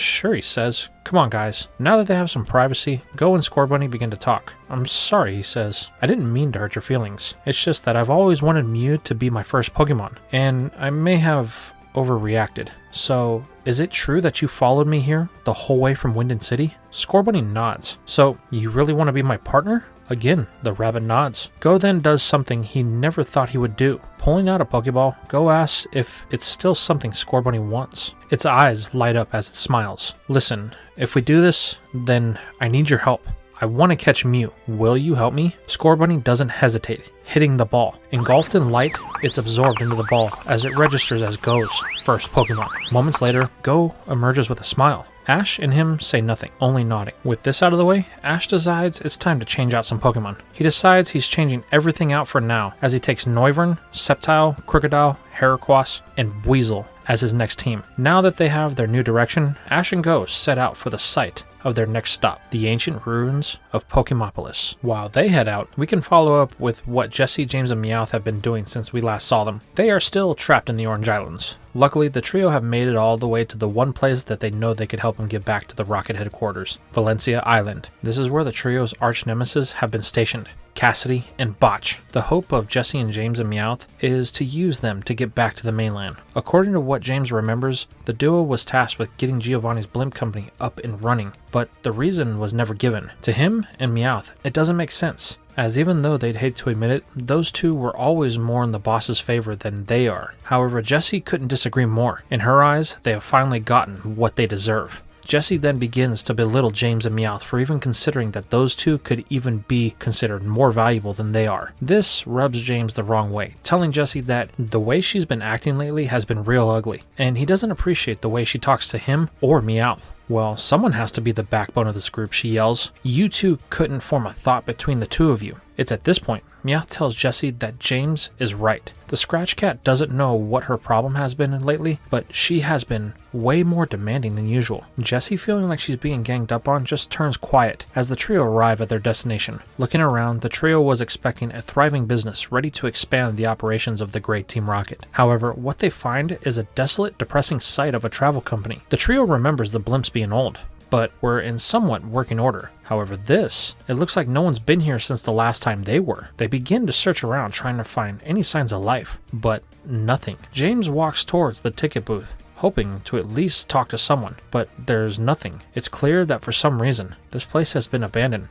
Sure, he says. Come on guys. Now that they have some privacy, Go and Scorbunny begin to talk. I'm sorry, he says. I didn't mean to hurt your feelings. It's just that I've always wanted Mew to be my first Pokemon, and I may have overreacted. So, is it true that you followed me here the whole way from Winden City? Scorbunny nods. So, you really want to be my partner? Again, the rabbit nods. Go then does something he never thought he would do. Pulling out a Pokeball, Go asks if it's still something Scorbunny wants. Its eyes light up as it smiles. Listen, if we do this, then I need your help. I want to catch Mew. Will you help me? Scorbunny doesn't hesitate, hitting the ball. Engulfed in light, it's absorbed into the ball as it registers as Go's first Pokemon. Moments later, Go emerges with a smile. Ash and him say nothing, only nodding. With this out of the way, Ash decides it's time to change out some Pokemon. He decides he's changing everything out for now, as he takes Noivern, Sceptile, Crocodile, Heracross, and Weasel as his next team. Now that they have their new direction, Ash and Go set out for the site of their next stop, the ancient ruins of Pokemopolis. While they head out, we can follow up with what Jesse, James, and Meowth have been doing since we last saw them. They are still trapped in the Orange Islands. Luckily, the trio have made it all the way to the one place that they know they could help them get back to the Rocket headquarters, Valencia Island. This is where the trio's arch nemesis have been stationed, Cassidy and Botch. The hope of Jesse and James and Meowth is to use them to get back to the mainland. According to what James remembers, the duo was tasked with getting Giovanni's blimp company up and running, but the reason was never given. To him and Meowth, it doesn't make sense, as even though they'd hate to admit it, those two were always more in the boss's favor than they are. However, Jessie couldn't disagree more. In her eyes, they have finally gotten what they deserve. Jessie then begins to belittle James and Meowth for even considering that those two could even be considered more valuable than they are. This rubs James the wrong way, telling Jessie that the way she's been acting lately has been real ugly, and he doesn't appreciate the way she talks to him or Meowth. Well, someone has to be the backbone of this group, she yells. You two couldn't form a thought between the two of you. It's at this point, Meowth tells Jessie that James is right. The Scratch Cat doesn't know what her problem has been lately, but she has been way more demanding than usual. Jessie, feeling like she's being ganged up on, just turns quiet as the trio arrive at their destination. Looking around, the trio was expecting a thriving business ready to expand the operations of the Great Team Rocket. However, what they find is a desolate, depressing sight of a travel company. The trio remembers the blimps being old, but were in somewhat working order. However, it looks like no one's been here since the last time they were. They begin to search around trying to find any signs of life, but nothing. James walks towards the ticket booth, hoping to at least talk to someone, but there's nothing. It's clear that for some reason, this place has been abandoned.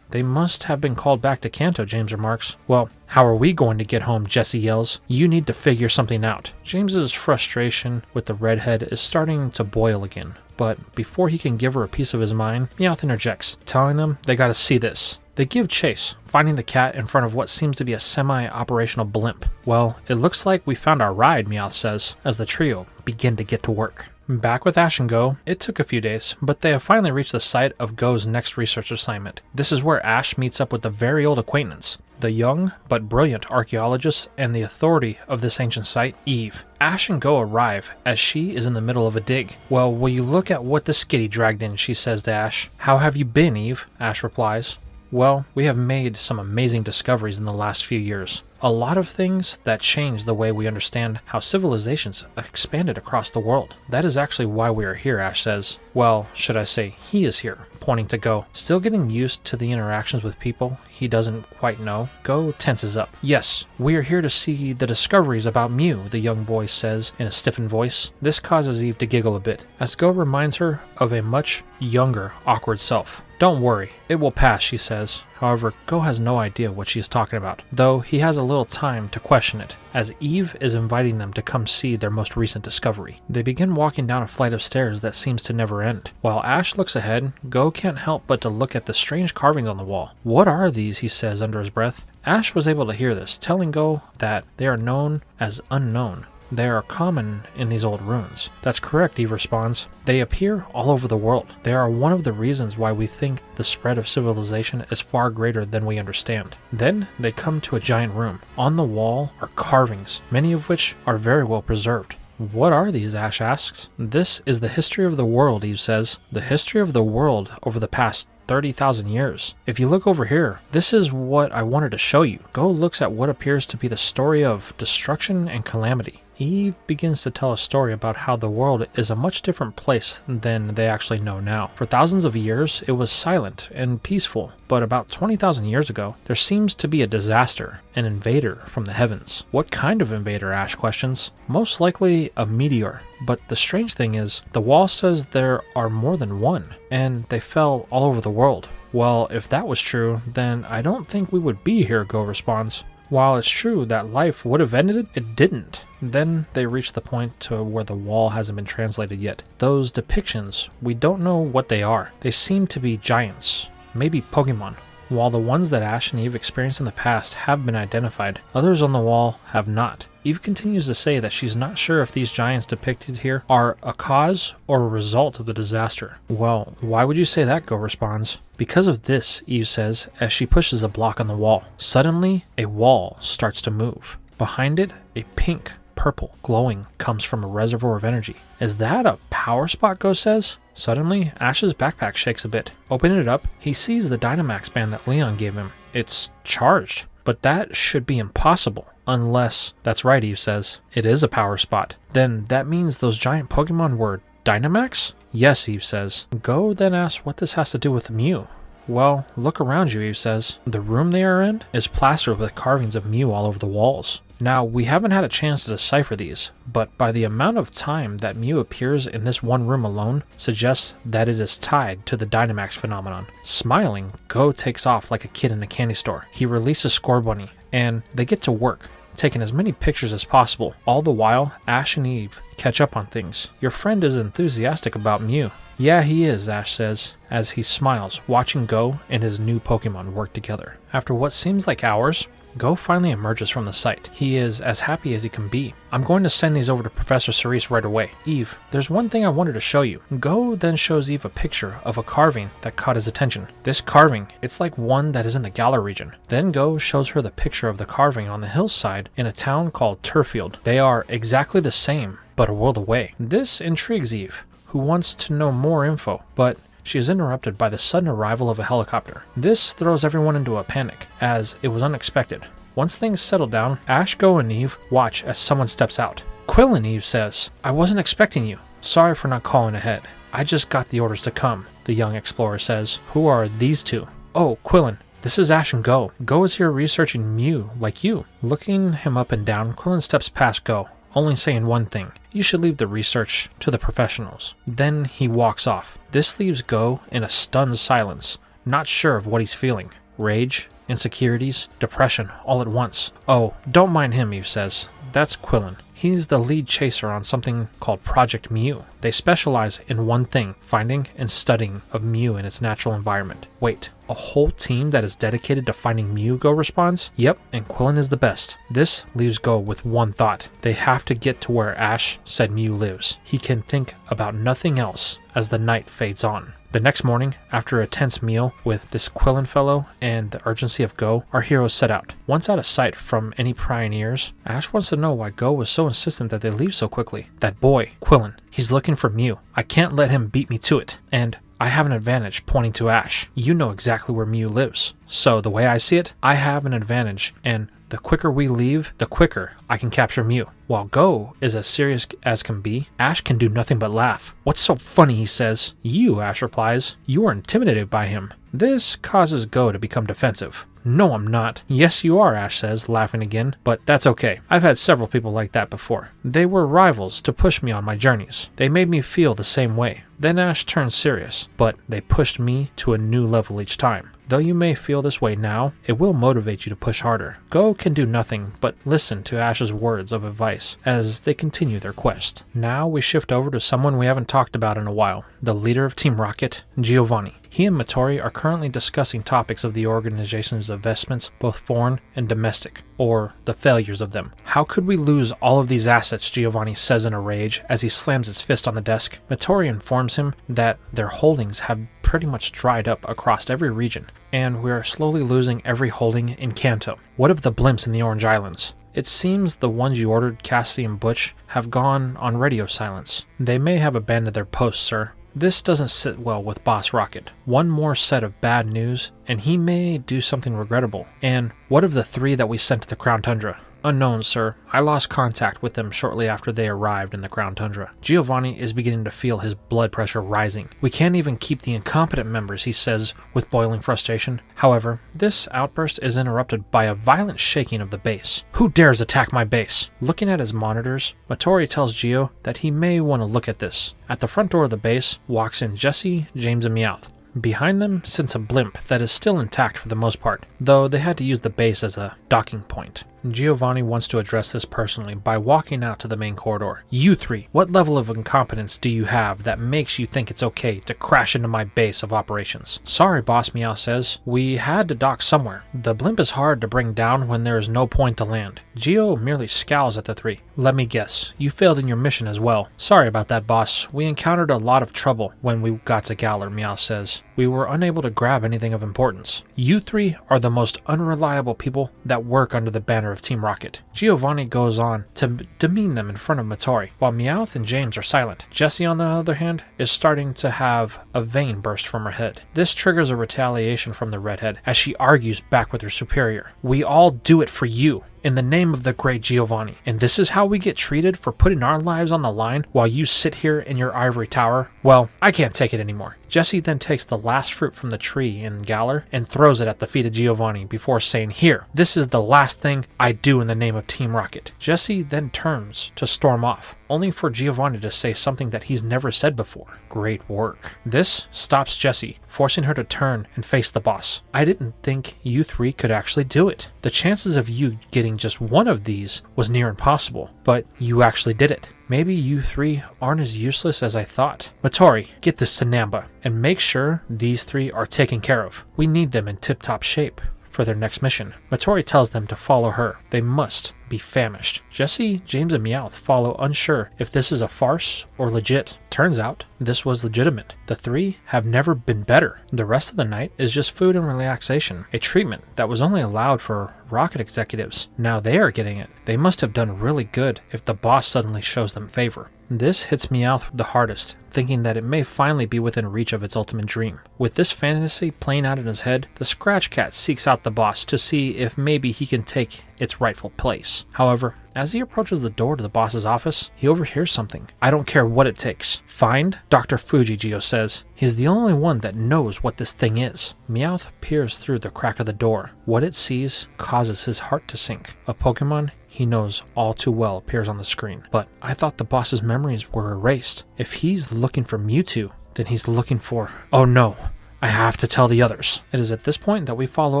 They must have been called back to Kanto, James remarks. Well, how are we going to get home, Jessie yells. You need to figure something out. James's frustration with the redhead is starting to boil again, but before he can give her a piece of his mind, Meowth interjects, telling them they gotta see this. They give chase, finding the cat in front of what seems to be a semi-operational blimp. Well, it looks like we found our ride, Meowth says, as the trio begin to get to work. Back with Ash and Go, it took a few days, but they have finally reached the site of Go's next research assignment. This is where Ash meets up with a very old acquaintance, the young but brilliant archaeologist and the authority of this ancient site, Eve. Ash and Go arrive as she is in the middle of a dig. Well, will you look at what the skitty dragged in, she says to Ash. How have you been, Eve? Ash replies. Well, we have made some amazing discoveries in the last few years. A lot of things that change the way we understand how civilizations expanded across the world. That is actually why we are here, Ash says. Well, should I say he is here, pointing to Go. Still getting used to the interactions with people he doesn't quite know, Go tenses up. Yes, we are here to see the discoveries about Mew, the young boy says in a stiffened voice. This causes Eve to giggle a bit, as Go reminds her of a much younger, awkward self. Don't worry, it will pass, she says. However, Go has no idea what she is talking about, though he has a little time to question it, as Eve is inviting them to come see their most recent discovery. They begin walking down a flight of stairs that seems to never end. While Ash looks ahead, Go can't help but to look at the strange carvings on the wall. What are these, he says under his breath. Ash was able to hear this, telling Go that they are known as unknown. They are common in these old ruins. That's correct, Eve responds. They appear all over the world. They are one of the reasons why we think the spread of civilization is far greater than we understand. Then they come to a giant room. On the wall are carvings, many of which are very well preserved. What are these? Ash asks. This is the history of the world, Eve says. The history of the world over the past 30,000 years. If you look over here, this is what I wanted to show you. Go looks at what appears to be the story of destruction and calamity. Eve begins to tell a story about how the world is a much different place than they actually know now. For thousands of years, it was silent and peaceful, but about 20,000 years ago, there seems to be a disaster, an invader from the heavens. What kind of invader, Ash questions. Most likely a meteor, but the strange thing is, the wall says there are more than one, and they fell all over the world. Well, if that was true, then I don't think we would be here, Go responds. While it's true that life would have ended, it didn't. Then they reach the point to where the wall hasn't been translated yet. Those depictions, we don't know what they are. They seem to be giants, maybe Pokémon. While the ones that Ash and Eve experienced in the past have been identified, others on the wall have not. Eve continues to say that she's not sure if these giants depicted here are a cause or a result of the disaster. Well, why would you say that? Go responds. Because of this, Eve says, as she pushes a block on the wall. Suddenly, a wall starts to move. Behind it, a pink, purple glowing comes from a reservoir of energy. Is that a power spot? Go says. Suddenly, Ash's backpack shakes a bit. Opening it up, he sees the Dynamax band that Leon gave him. It's charged, but that should be impossible. Unless, that's right, Eve says, it is a power spot. Then that means those giant Pokemon were Dynamax? Yes, Eve says. Go then asks what this has to do with Mew. Well, look around you, Eve says. The room they are in is plastered with carvings of Mew all over the walls. Now, we haven't had a chance to decipher these, but by the amount of time that Mew appears in this one room alone suggests that it is tied to the Dynamax phenomenon. Smiling, Go takes off like a kid in a candy store. He releases Scorbunny, and they get to work, taking as many pictures as possible. All the while, Ash and Eve catch up on things. Your friend is enthusiastic about Mew. Yeah, he is, Ash says, as he smiles, watching Go and his new Pokemon work together. After what seems like hours, Go finally emerges from the site. He is as happy as he can be. I'm going to send these over to Professor Cerise right away. Eve, there's one thing I wanted to show you. Go then shows Eve a picture of a carving that caught his attention. This carving, it's like one that is in the Galar region. Then Go shows her the picture of the carving on the hillside in a town called Turfield. They are exactly the same, but a world away. This intrigues Eve, who wants to know more info, but she is interrupted by the sudden arrival of a helicopter. This throws everyone into a panic, as it was unexpected. Once things settle down, Ash, Go, and Eve watch as someone steps out. Quillen, Eve says, "I wasn't expecting you. Sorry for not calling ahead. I just got the orders to come," the young explorer says. "Who are these two?" "Oh, Quillen, this is Ash and Go. Go is here researching Mew, like you." Looking him up and down, Quillen steps past Go, only saying one thing: "You should leave the research to the professionals." Then he walks off. This leaves Go in a stunned silence, not sure of what he's feeling. Rage, insecurities, depression, all at once. "Oh, don't mind him," Eve says. "That's Quillen. He's the lead chaser on something called Project Mew. They specialize in one thing, finding and studying of Mew in its natural environment." "Wait, a whole team that is dedicated to finding Mew?" Go responds. "Yep, and Quillen is the best." This leaves Go with one thought. They have to get to where Ash said Mew lives. He can think about nothing else as the night fades on. The next morning, after a tense meal with this Quillen fellow and the urgency of Go, our heroes set out. Once out of sight from any prying ears, Ash wants to know why Go was so insistent that they leave so quickly. "That boy, Quillen, he's looking for Mew. I can't let him beat me to it. And I have an advantage," pointing to Ash. "You know exactly where Mew lives. So the way I see it, I have an advantage, and the quicker we leave, the quicker I can capture Mew." While Go is as serious as can be, Ash can do nothing but laugh. "What's so funny?" he says. "You," Ash replies. "You are intimidated by him." This causes Go to become defensive. "No, I'm not." "Yes, you are," Ash says, laughing again, "but that's okay. I've had several people like that before. They were rivals to push me on my journeys. They made me feel the same way." Then Ash turns serious, "But they pushed me to a new level each time. Though you may feel this way now, it will motivate you to push harder." Go can do nothing but listen to Ash's words of advice as they continue their quest. Now we shift over to someone we haven't talked about in a while, the leader of Team Rocket, Giovanni. He and Matori are currently discussing topics of the organization's investments, both foreign and domestic, or the failures of them. "How could we lose all of these assets?" Giovanni says in a rage as he slams his fist on the desk. Matori informs him that their holdings have pretty much dried up across every region, and we are slowly losing every holding in Kanto. "What of the blimps in the Orange Islands?" "It seems the ones you ordered, Cassidy and Butch, have gone on radio silence. They may have abandoned their posts, sir. This doesn't sit well with Boss Rocket. One more set of bad news, and he may do something regrettable." "And what of the 3 that we sent to the Crown Tundra?" "Unknown, sir. I lost contact with them shortly after they arrived in the Crown Tundra." Giovanni is beginning to feel his blood pressure rising. "We can't even keep the incompetent members," he says with boiling frustration. However, this outburst is interrupted by a violent shaking of the base. "Who dares attack my base?" Looking at his monitors, Matori tells Gio that he may want to look at this. At the front door of the base walks in Jesse, James, and Meowth. Behind them sits a blimp that is still intact for the most part, though they had to use the base as a docking point. Giovanni wants to address this personally by walking out to the main corridor. "You 3, what level of incompetence do you have that makes you think it's okay to crash into my base of operations?" "Sorry, boss," Meowth says. "We had to dock somewhere. The blimp is hard to bring down when there is no point to land." Gio merely scowls at the 3. "Let me guess, you failed in your mission as well." "Sorry about that, boss. We encountered a lot of trouble when we got to Galar," Meowth says. "We were unable to grab anything of importance." "You 3 are the most unreliable people that work under the banner of Team Rocket." Giovanni goes on to demean them in front of Matori, while Meowth and James are silent. Jessie, on the other hand, is starting to have a vein burst from her head. This triggers a retaliation from the redhead as she argues back with her superior. "We all do it for you, in the name of the great Giovanni, and this is how we get treated for putting our lives on the line while you sit here in your ivory tower? Well, I can't take it anymore." Jesse then takes the last fruit from the tree in Galar and throws it at the feet of Giovanni before saying, "Here, this is the last thing I do in the name of Team Rocket." Jesse then turns to storm off, only for Giovanni to say something that he's never said before. "Great work." This stops Jesse, forcing her to turn and face the boss. "I didn't think you 3 could actually do it. The chances of you getting just one of these was near impossible, but you actually did it. Maybe you 3 aren't as useless as I thought. Matori, get this to Namba, and make sure these 3 are taken care of. We need them in tip-top shape for their next mission. Matori tells them to follow her. They must be famished. Jesse, James, and Meowth follow, unsure if this is a farce or legit. Turns out this was legitimate. The three have never been better. The rest of the night is just food and relaxation, a treatment that was only allowed for rocket executives. Now they are getting it. They must have done really good if the boss suddenly shows them favor. This hits Meowth the hardest, thinking that it may finally be within reach of its ultimate dream. With this fantasy playing out in his head, the Scratch Cat seeks out the boss to see if maybe he can take its rightful place. However, as he approaches the door to the boss's office, he overhears something. "I don't care what it takes. Find Dr. Fuji," Geo says. He's the only one that knows what this thing is. Meowth peers through the crack of the door. What it sees causes his heart to sink. A Pokemon he knows all too well appears on the screen. But I thought the boss's memories were erased. If he's looking for Mewtwo, then he's looking for... Oh no! I have to tell the others. It is at this point that we follow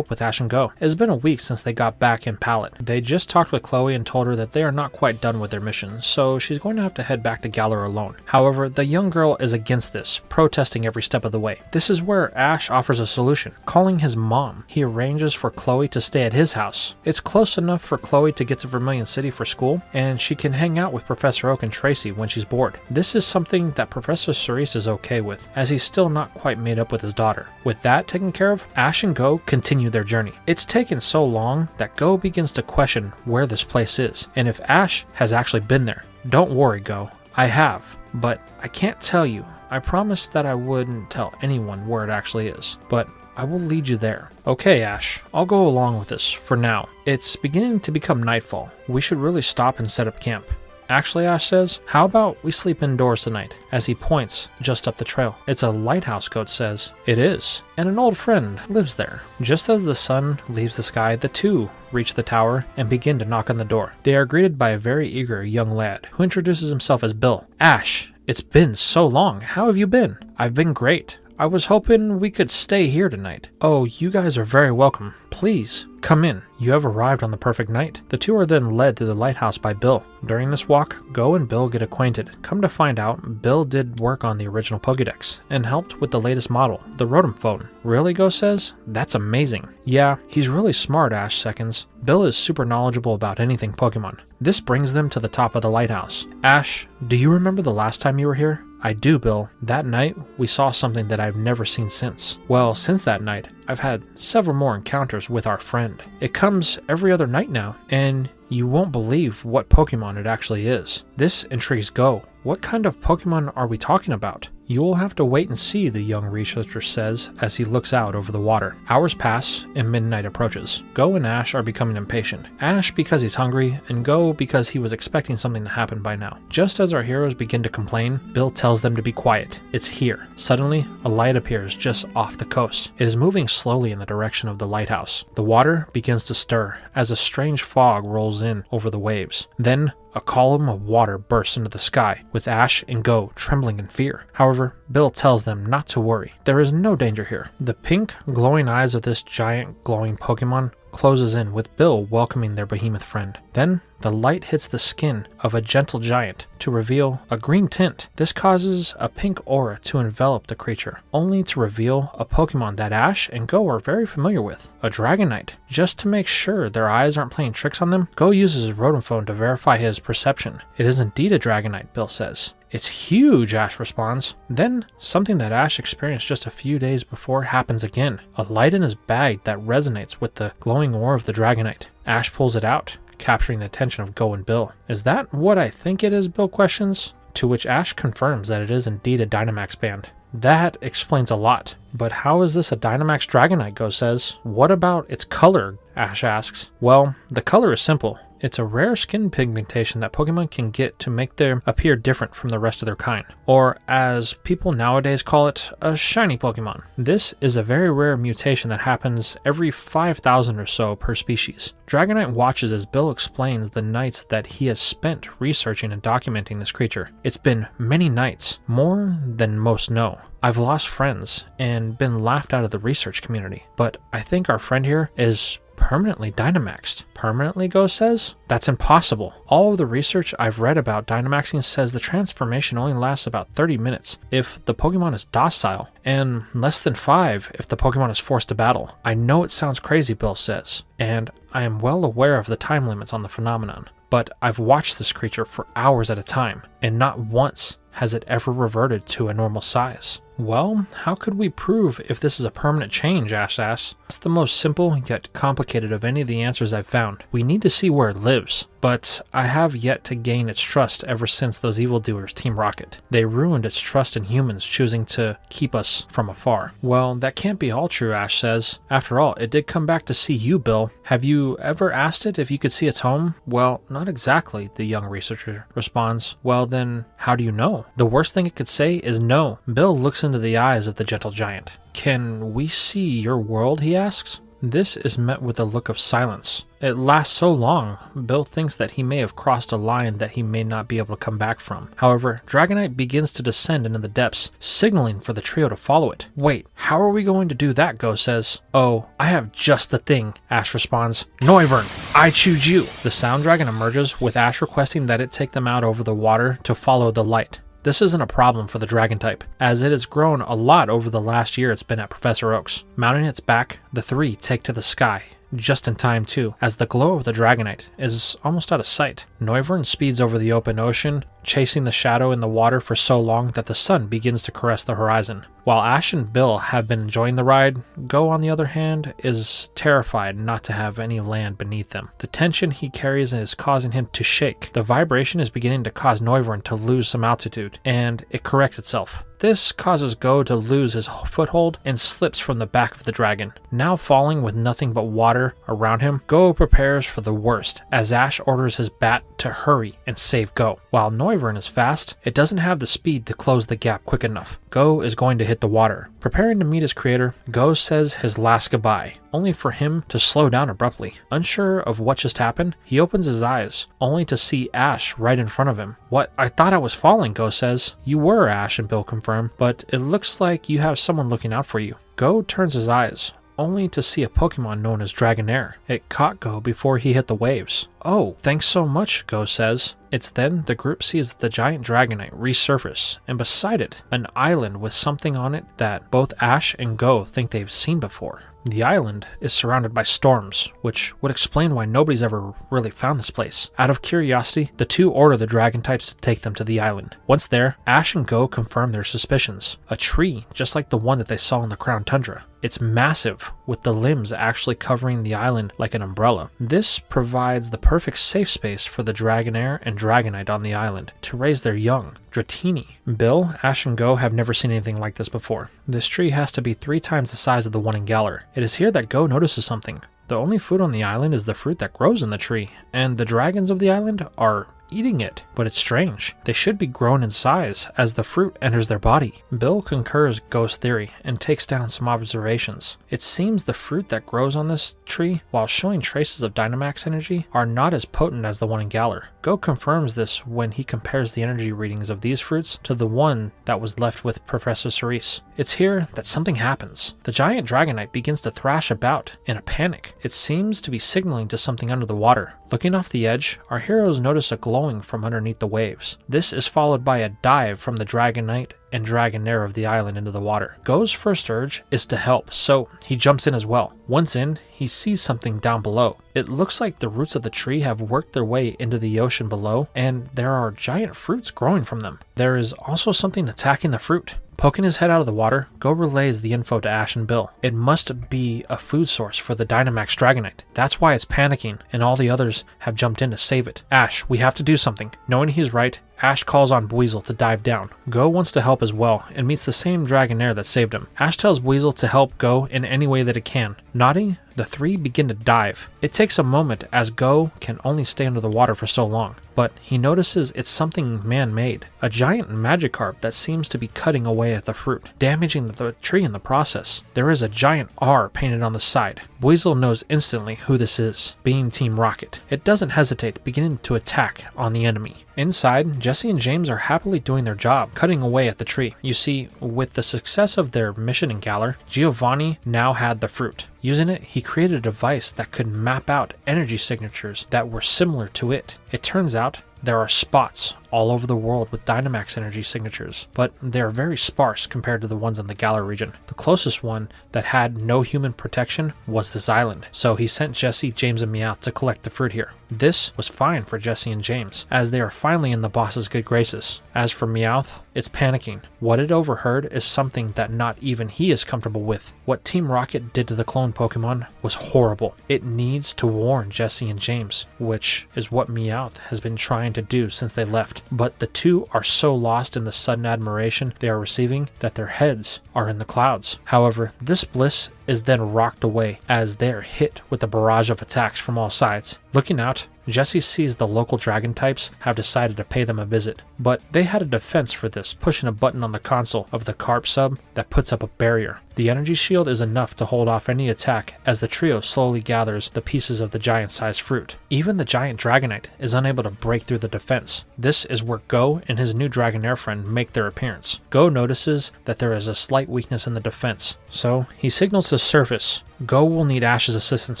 up with Ash and Go. It has been a week since they got back in Pallet. They just talked with Chloe and told her that they are not quite done with their mission, so she's going to have to head back to Galar alone. However, the young girl is against this, protesting every step of the way. This is where Ash offers a solution. Calling his mom, he arranges for Chloe to stay at his house. It's close enough for Chloe to get to Vermilion City for school, and she can hang out with Professor Oak and Tracy when she's bored. This is something that Professor Cerise is okay with, as he's still not quite made up with his daughter. With that taken care of, Ash and Go continue their journey. It's taken so long that Go begins to question where this place is, and if Ash has actually been there. Don't worry, Go. I have, but I can't tell you. I promised that I wouldn't tell anyone where it actually is, but I will lead you there. Okay, Ash, I'll go along with this for now. It's beginning to become nightfall. We should really stop and set up camp. Actually, Ash says, how about we sleep indoors tonight, as he points just up the trail. It's a lighthouse, Goat says. It is, and an old friend lives there. Just as the sun leaves the sky, the two reach the tower and begin to knock on the door. They are greeted by a very eager young lad, who introduces himself as Bill. Ash, it's been so long. How have you been? I've been great. I was hoping we could stay here tonight. Oh, you guys are very welcome. Please, come in. You have arrived on the perfect night. The two are then led through the lighthouse by Bill. During this walk, Go and Bill get acquainted. Come to find out, Bill did work on the original Pokédex and helped with the latest model, the Rotom phone. Really, Go says? That's amazing. Yeah, he's really smart, Ash seconds. Bill is super knowledgeable about anything Pokemon. This brings them to the top of the lighthouse. Ash, do you remember the last time you were here? I do, Bill. That night, we saw something that I've never seen since. Well, since that night, I've had several more encounters with our friend. It comes every other night now, and you won't believe what Pokemon it actually is. This intrigues Go. What kind of Pokemon are we talking about? You will have to wait and see, the young researcher says as he looks out over the water. Hours pass and midnight approaches. Go and Ash are becoming impatient. Ash because he's hungry, and Go because he was expecting something to happen by now. Just as our heroes begin to complain, Bill tells them to be quiet. It's here. Suddenly, a light appears just off the coast. It is moving slowly in the direction of the lighthouse. The water begins to stir as a strange fog rolls in over the waves. Then, a column of water bursts into the sky, with Ash and Go trembling in fear. However, Bill tells them not to worry. There is no danger here. The pink, glowing eyes of this giant, glowing Pokemon closes in, with Bill welcoming their behemoth friend. Then, the light hits the skin of a gentle giant to reveal a green tint. This causes a pink aura to envelop the creature, only to reveal a Pokemon that Ash and Go are very familiar with, a Dragonite. Just to make sure their eyes aren't playing tricks on them, Go uses his Rotom phone to verify his perception. It is indeed a Dragonite, Bill says. It's huge, Ash responds. Then, something that Ash experienced just a few days before happens again. A light in his bag that resonates with the glowing aura of the Dragonite. Ash pulls it out, capturing the attention of Go and Bill. Is that what I think it is, Bill questions? To which Ash confirms that it is indeed a Dynamax band. That explains a lot. But how is this a Dynamax Dragonite, Go says. What about its color, Ash asks. Well, the color is simple. It's a rare skin pigmentation that Pokemon can get to make them appear different from the rest of their kind, or as people nowadays call it, a shiny Pokemon. This is a very rare mutation that happens every 5,000 or so per species. Dragonite watches as Bill explains the nights that he has spent researching and documenting this creature. It's been many nights, more than most know. I've lost friends and been laughed out of the research community, but I think our friend here is permanently Dynamaxed. Permanently, Go says? That's impossible. All of the research I've read about Dynamaxing says the transformation only lasts about 30 minutes if the Pokemon is docile, and less than 5 if the Pokemon is forced to battle. I know it sounds crazy, Bill says, and I am well aware of the time limits on the phenomenon, but I've watched this creature for hours at a time, and not once has it ever reverted to a normal size. Well, how could we prove if this is a permanent change, Ash asks. It's the most simple yet complicated of any of the answers I've found. We need to see where it lives, but I have yet to gain its trust ever since those evildoers Team Rocket. They ruined its trust in humans, choosing to keep us from afar. Well, that can't be all true, Ash says. After all, it did come back to see you, Bill. Have you ever asked it if you could see its home? Well, not exactly, the young researcher responds. Well then, how do you know? The worst thing it could say is no. Bill looks into the eyes of the gentle giant. Can we see your world, he asks. This is met with a look of silence. It lasts so long, Bill thinks that he may have crossed a line that he may not be able to come back from. However, Dragonite begins to descend into the depths, signaling for the trio to follow it. Wait, how are we going to do that, Go says. Oh, I have just the thing, Ash responds. Noivern, I choose you. The Sound Dragon emerges, with Ash requesting that it take them out over the water to follow the light. This isn't a problem for the dragon type, as it has grown a lot over the last year it's been at Professor Oak's. Mounting its back, the three take to the sky. Just in time too, as the glow of the Dragonite is almost out of sight. Noivern speeds over the open ocean, chasing the shadow in the water for so long that the sun begins to caress the horizon. While Ash and Bill have been enjoying the ride, Go on the other hand is terrified not to have any land beneath them. The tension he carries is causing him to shake. The vibration is beginning to cause Noivern to lose some altitude, and it corrects itself. This causes Go to lose his foothold and slips from the back of the dragon. Now falling with nothing but water around him, Go prepares for the worst as Ash orders his bat to hurry and save Go. While Noivern is fast, it doesn't have the speed to close the gap quick enough. Go is going to hit the water. Preparing to meet his creator, Go says his last goodbye, only for him to slow down abruptly. Unsure of what just happened, he opens his eyes, only to see Ash right in front of him. What? I thought I was falling, Go says. You were, Ash and Bill confirm, but it looks like you have someone looking out for you. Go turns his eyes, only to see a Pokemon known as Dragonair. It caught Go before he hit the waves. Oh, thanks so much, Go says. It's then the group sees the giant Dragonite resurface, and beside it, an island with something on it that both Ash and Go think they've seen before. The island is surrounded by storms, which would explain why nobody's ever really found this place. Out of curiosity, the two order the dragon types to take them to the island. Once there, Ash and Go confirm their suspicions. A tree, just like the one that they saw in the Crown Tundra. It's massive, with the limbs actually covering the island like an umbrella. This provides the perfect safe space for the Dragonair and Dragonite on the island to raise their young, Dratini. Bill, Ash, and Go have never seen anything like this before. This tree has to be 3 times the size of the one in Galar. It is here that Go notices something. The only food on the island is the fruit that grows in the tree, and the dragons of the island are eating it. But it's strange. They should be grown in size as the fruit enters their body. Bill concurs Go's theory and takes down some observations. It seems the fruit that grows on this tree, while showing traces of Dynamax energy, are not as potent as the one in Galar. Go confirms this when he compares the energy readings of these fruits to the one that was left with Professor Cerise. It's here that something happens. The giant Dragonite begins to thrash about in a panic. It seems to be signaling to something under the water. Looking off the edge, our heroes notice a glowing from underneath the waves. This is followed by a dive from the Dragonite and Dragonair of the island into the water. Go's first urge is to help, so he jumps in as well. Once in, he sees something down below. It looks like the roots of the tree have worked their way into the ocean below, and there are giant fruits growing from them. There is also something attacking the fruit. Poking his head out of the water, Go relays the info to Ash and Bill. It must be a food source for the Dynamax Dragonite. That's why it's panicking, and all the others have jumped in to save it. Ash, we have to do something. Knowing he's right, Ash calls on Buizel to dive down. Go wants to help as well, and meets the same Dragonair that saved him. Ash tells Buizel to help Go in any way that it can. Nodding, the three begin to dive. It takes a moment as Go can only stay under the water for so long, but he notices it's something man-made. A giant Magikarp that seems to be cutting away at the fruit, damaging the tree in the process. There is a giant R painted on the side. Buizel knows instantly who this is, being Team Rocket. It doesn't hesitate, beginning to attack on the enemy. Inside, Jesse and James are happily doing their job, cutting away at the tree. You see, with the success of their mission in Galar, Giovanni now had the fruit. Using it, he created a device that could map out energy signatures that were similar to it. It turns out there are spots all over the world with Dynamax energy signatures, but they are very sparse compared to the ones in the Galar region. The closest one that had no human protection was this island, so he sent Jesse, James, and Meowth to collect the fruit here. This was fine for Jesse and James, as they are finally in the boss's good graces. As for Meowth, it's panicking. What it overheard is something that not even he is comfortable with. What Team Rocket did to the clone Pokemon was horrible. It needs to warn Jesse and James, which is what Meowth has been trying to do since they left. But the two are so lost in the sudden admiration they are receiving that their heads are in the clouds. However, this bliss is then rocked away as they are hit with a barrage of attacks from all sides. Looking out, Jesse sees the local dragon types have decided to pay them a visit, but they had a defense for this, pushing a button on the console of the Carp sub that puts up a barrier. The energy shield is enough to hold off any attack as the trio slowly gathers the pieces of the giant-sized fruit. Even the giant Dragonite is unable to break through the defense. This is where Go and his new Dragonair friend make their appearance. Go notices that there is a slight weakness in the defense, so he signals to surface. Go will need Ash's assistance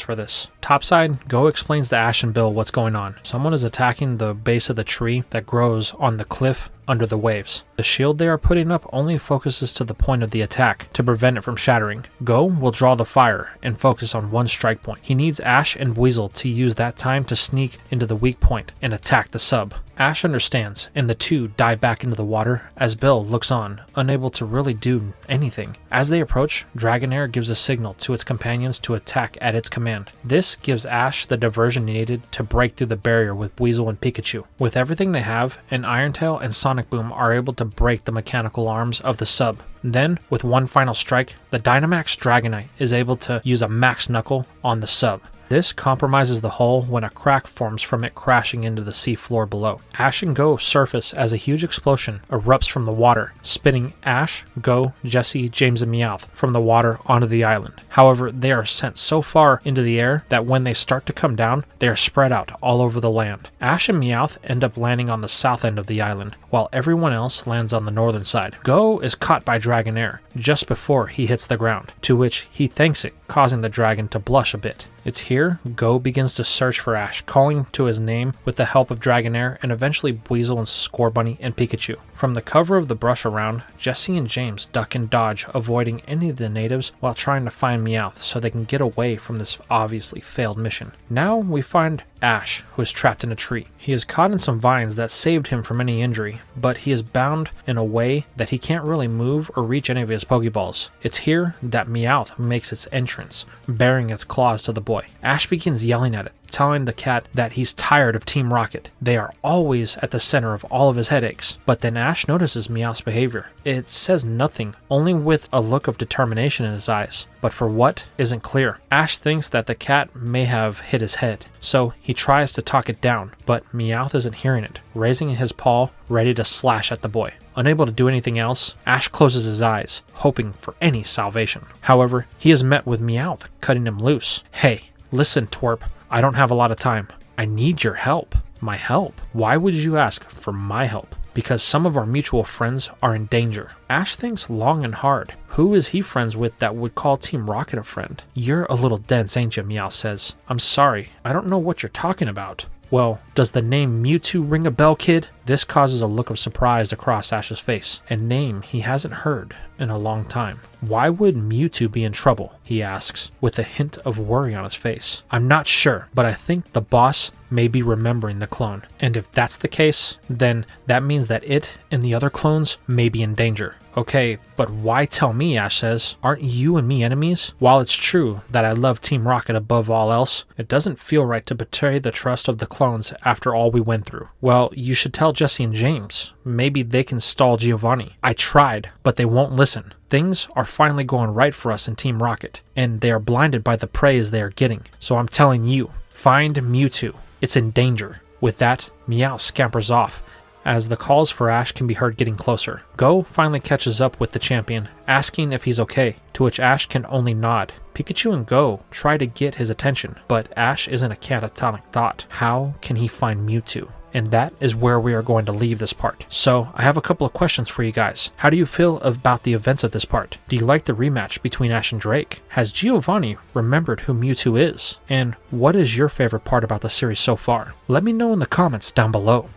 for this. Topside, Go explains to Ash and Bill what's going on. Someone is attacking the base of the tree that grows on the cliff under the waves. The shield they are putting up only focuses to the point of the attack to prevent it from shattering. Go will draw the fire and focus on one strike point. He needs Ash and Weasel to use that time to sneak into the weak point and attack the sub. Ash understands, and the two dive back into the water as Bill looks on, unable to really do anything. As they approach, Dragonair gives a signal to its companions to attack at its command. This gives Ash the diversion needed to break through the barrier with Weasel and Pikachu. With everything they have, an Iron Tail and Sonic Boom are able to break the mechanical arms of the sub. Then, with one final strike, the Dynamax Dragonite is able to use a Max Knuckle on the sub. This compromises the hull when a crack forms from it crashing into the sea floor below. Ash and Go surface as a huge explosion erupts from the water, spitting Ash, Go, Jesse, James, and Meowth from the water onto the island. However, they are sent so far into the air that when they start to come down, they are spread out all over the land. Ash and Meowth end up landing on the south end of the island, while everyone else lands on the northern side. Go is caught by Dragonair just before he hits the ground, to which he thanks it, causing the dragon to blush a bit. It's here Go begins to search for Ash, calling to his name with the help of Dragonair and eventually Weasel and Scorbunny and Pikachu. From the cover of the brush around, Jesse and James duck and dodge, avoiding any of the natives while trying to find Meowth so they can get away from this obviously failed mission. Now we find Ash, who is trapped in a tree. He is caught in some vines that saved him from any injury, but he is bound in a way that he can't really move or reach any of his Pokeballs. It's here that Meowth makes its entrance, baring its claws to the boy. Ash begins yelling at it, telling the cat that he's tired of Team Rocket. They are always at the center of all of his headaches. But then Ash notices Meowth's behavior. It says nothing, only with a look of determination in his eyes. But for what isn't clear. Ash thinks that the cat may have hit his head, so he tries to talk it down, but Meowth isn't hearing it, raising his paw ready to slash at the boy. Unable to do anything else, Ash closes his eyes, hoping for any salvation. However, he is met with Meowth cutting him loose. Hey, listen, twerp. I don't have a lot of time. I need your help. My help? Why would you ask for my help? Because some of our mutual friends are in danger. Ash thinks long and hard. Who is he friends with that would call Team Rocket a friend? You're a little dense, ain't you? Meowth says. I'm sorry. I don't know what you're talking about. Well, does the name Mewtwo ring a bell, kid? This causes a look of surprise across Ash's face, a name he hasn't heard in a long time. Why would Mewtwo be in trouble? He asks, with a hint of worry on his face. I'm not sure, but I think the boss may be remembering the clone. And if that's the case, then that means that it and the other clones may be in danger. Okay, but why tell me, Ash says. Aren't you and me enemies? While it's true that I love Team Rocket above all else, it doesn't feel right to betray the trust of the clones after all we went through. Well, you should tell Jesse and James. Maybe they can stall Giovanni. I tried, but they won't listen. Things are finally going right for us in Team Rocket, and they are blinded by the praise they are getting. So I'm telling you, find Mewtwo. It's in danger. With that, Meowth scampers off, as the calls for Ash can be heard getting closer. Go finally catches up with the champion, asking if he's okay, to which Ash can only nod. Pikachu and Go try to get his attention, but Ash isn't a catatonic thought. How can he find Mewtwo? And that is where we are going to leave this part. So I have a couple of questions for you guys. How do you feel about the events of this part? Do you like the rematch between Ash and Drake? Has Giovanni remembered who Mewtwo is? And what is your favorite part about the series so far? Let me know in the comments down below.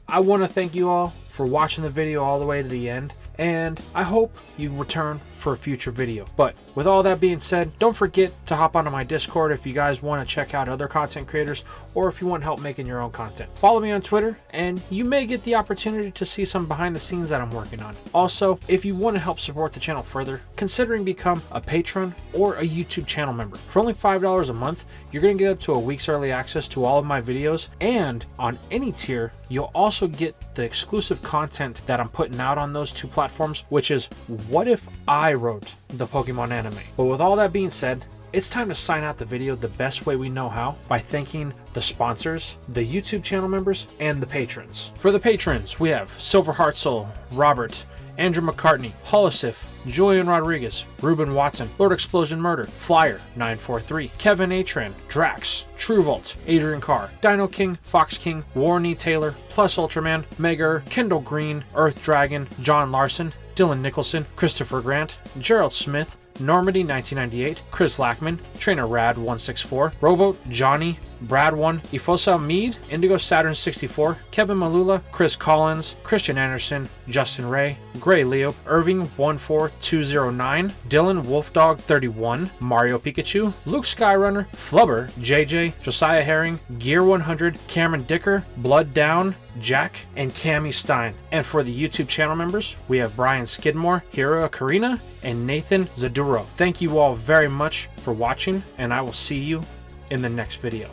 I want to thank you all for watching the video all the way to the end, and I hope you return for a future video. But with all that being said, don't forget to hop onto my Discord if you guys want to check out other content creators, or if you want help making your own content. Follow me on Twitter, and you may get the opportunity to see some behind the scenes that I'm working on. Also, if you want to help support the channel further, considering become a patron or a YouTube channel member. For only $5 a month, you're going to get up to a week's early access to all of my videos, and on any tier, you'll also get the exclusive content that I'm putting out on those two platforms, which is what if I wrote the Pokemon anime. But with all that being said, it's time to sign out the video the best way we know how, by thanking the sponsors, the YouTube channel members, and the patrons. For the patrons, we have Silver Heart Soul, Robert, Andrew McCartney, Holosif, Julian Rodriguez, Ruben Watson, Lord Explosion Murder, Flyer 943, Kevin Atran, Drax, Truevolt, Adrian Carr, Dino King, Fox King, Warney Taylor, Plus Ultraman, Megar, Kendall Green, Earth Dragon, John Larson, Dylan Nicholson, Christopher Grant, Gerald Smith, Normandy 1998, Chris Lackman, Trainer Rad 164, Rowboat, Johnny, Brad 1, Ifosa Mead, Indigo Saturn 64, Kevin Malula, Chris Collins, Christian Anderson, Justin Ray, Gray Leo, Irving 14209, Dylan Wolfdog 31, Mario Pikachu, Luke Skyrunner, Flubber, JJ, Josiah Herring, Gear 100, Cameron Dicker, Blood Down, Jack, and Cami Stein. And for the YouTube channel members, we have Brian Skidmore, Hiro Karina, and Nathan Zaduro. Thank you all very much for watching, and I will see you in the next video.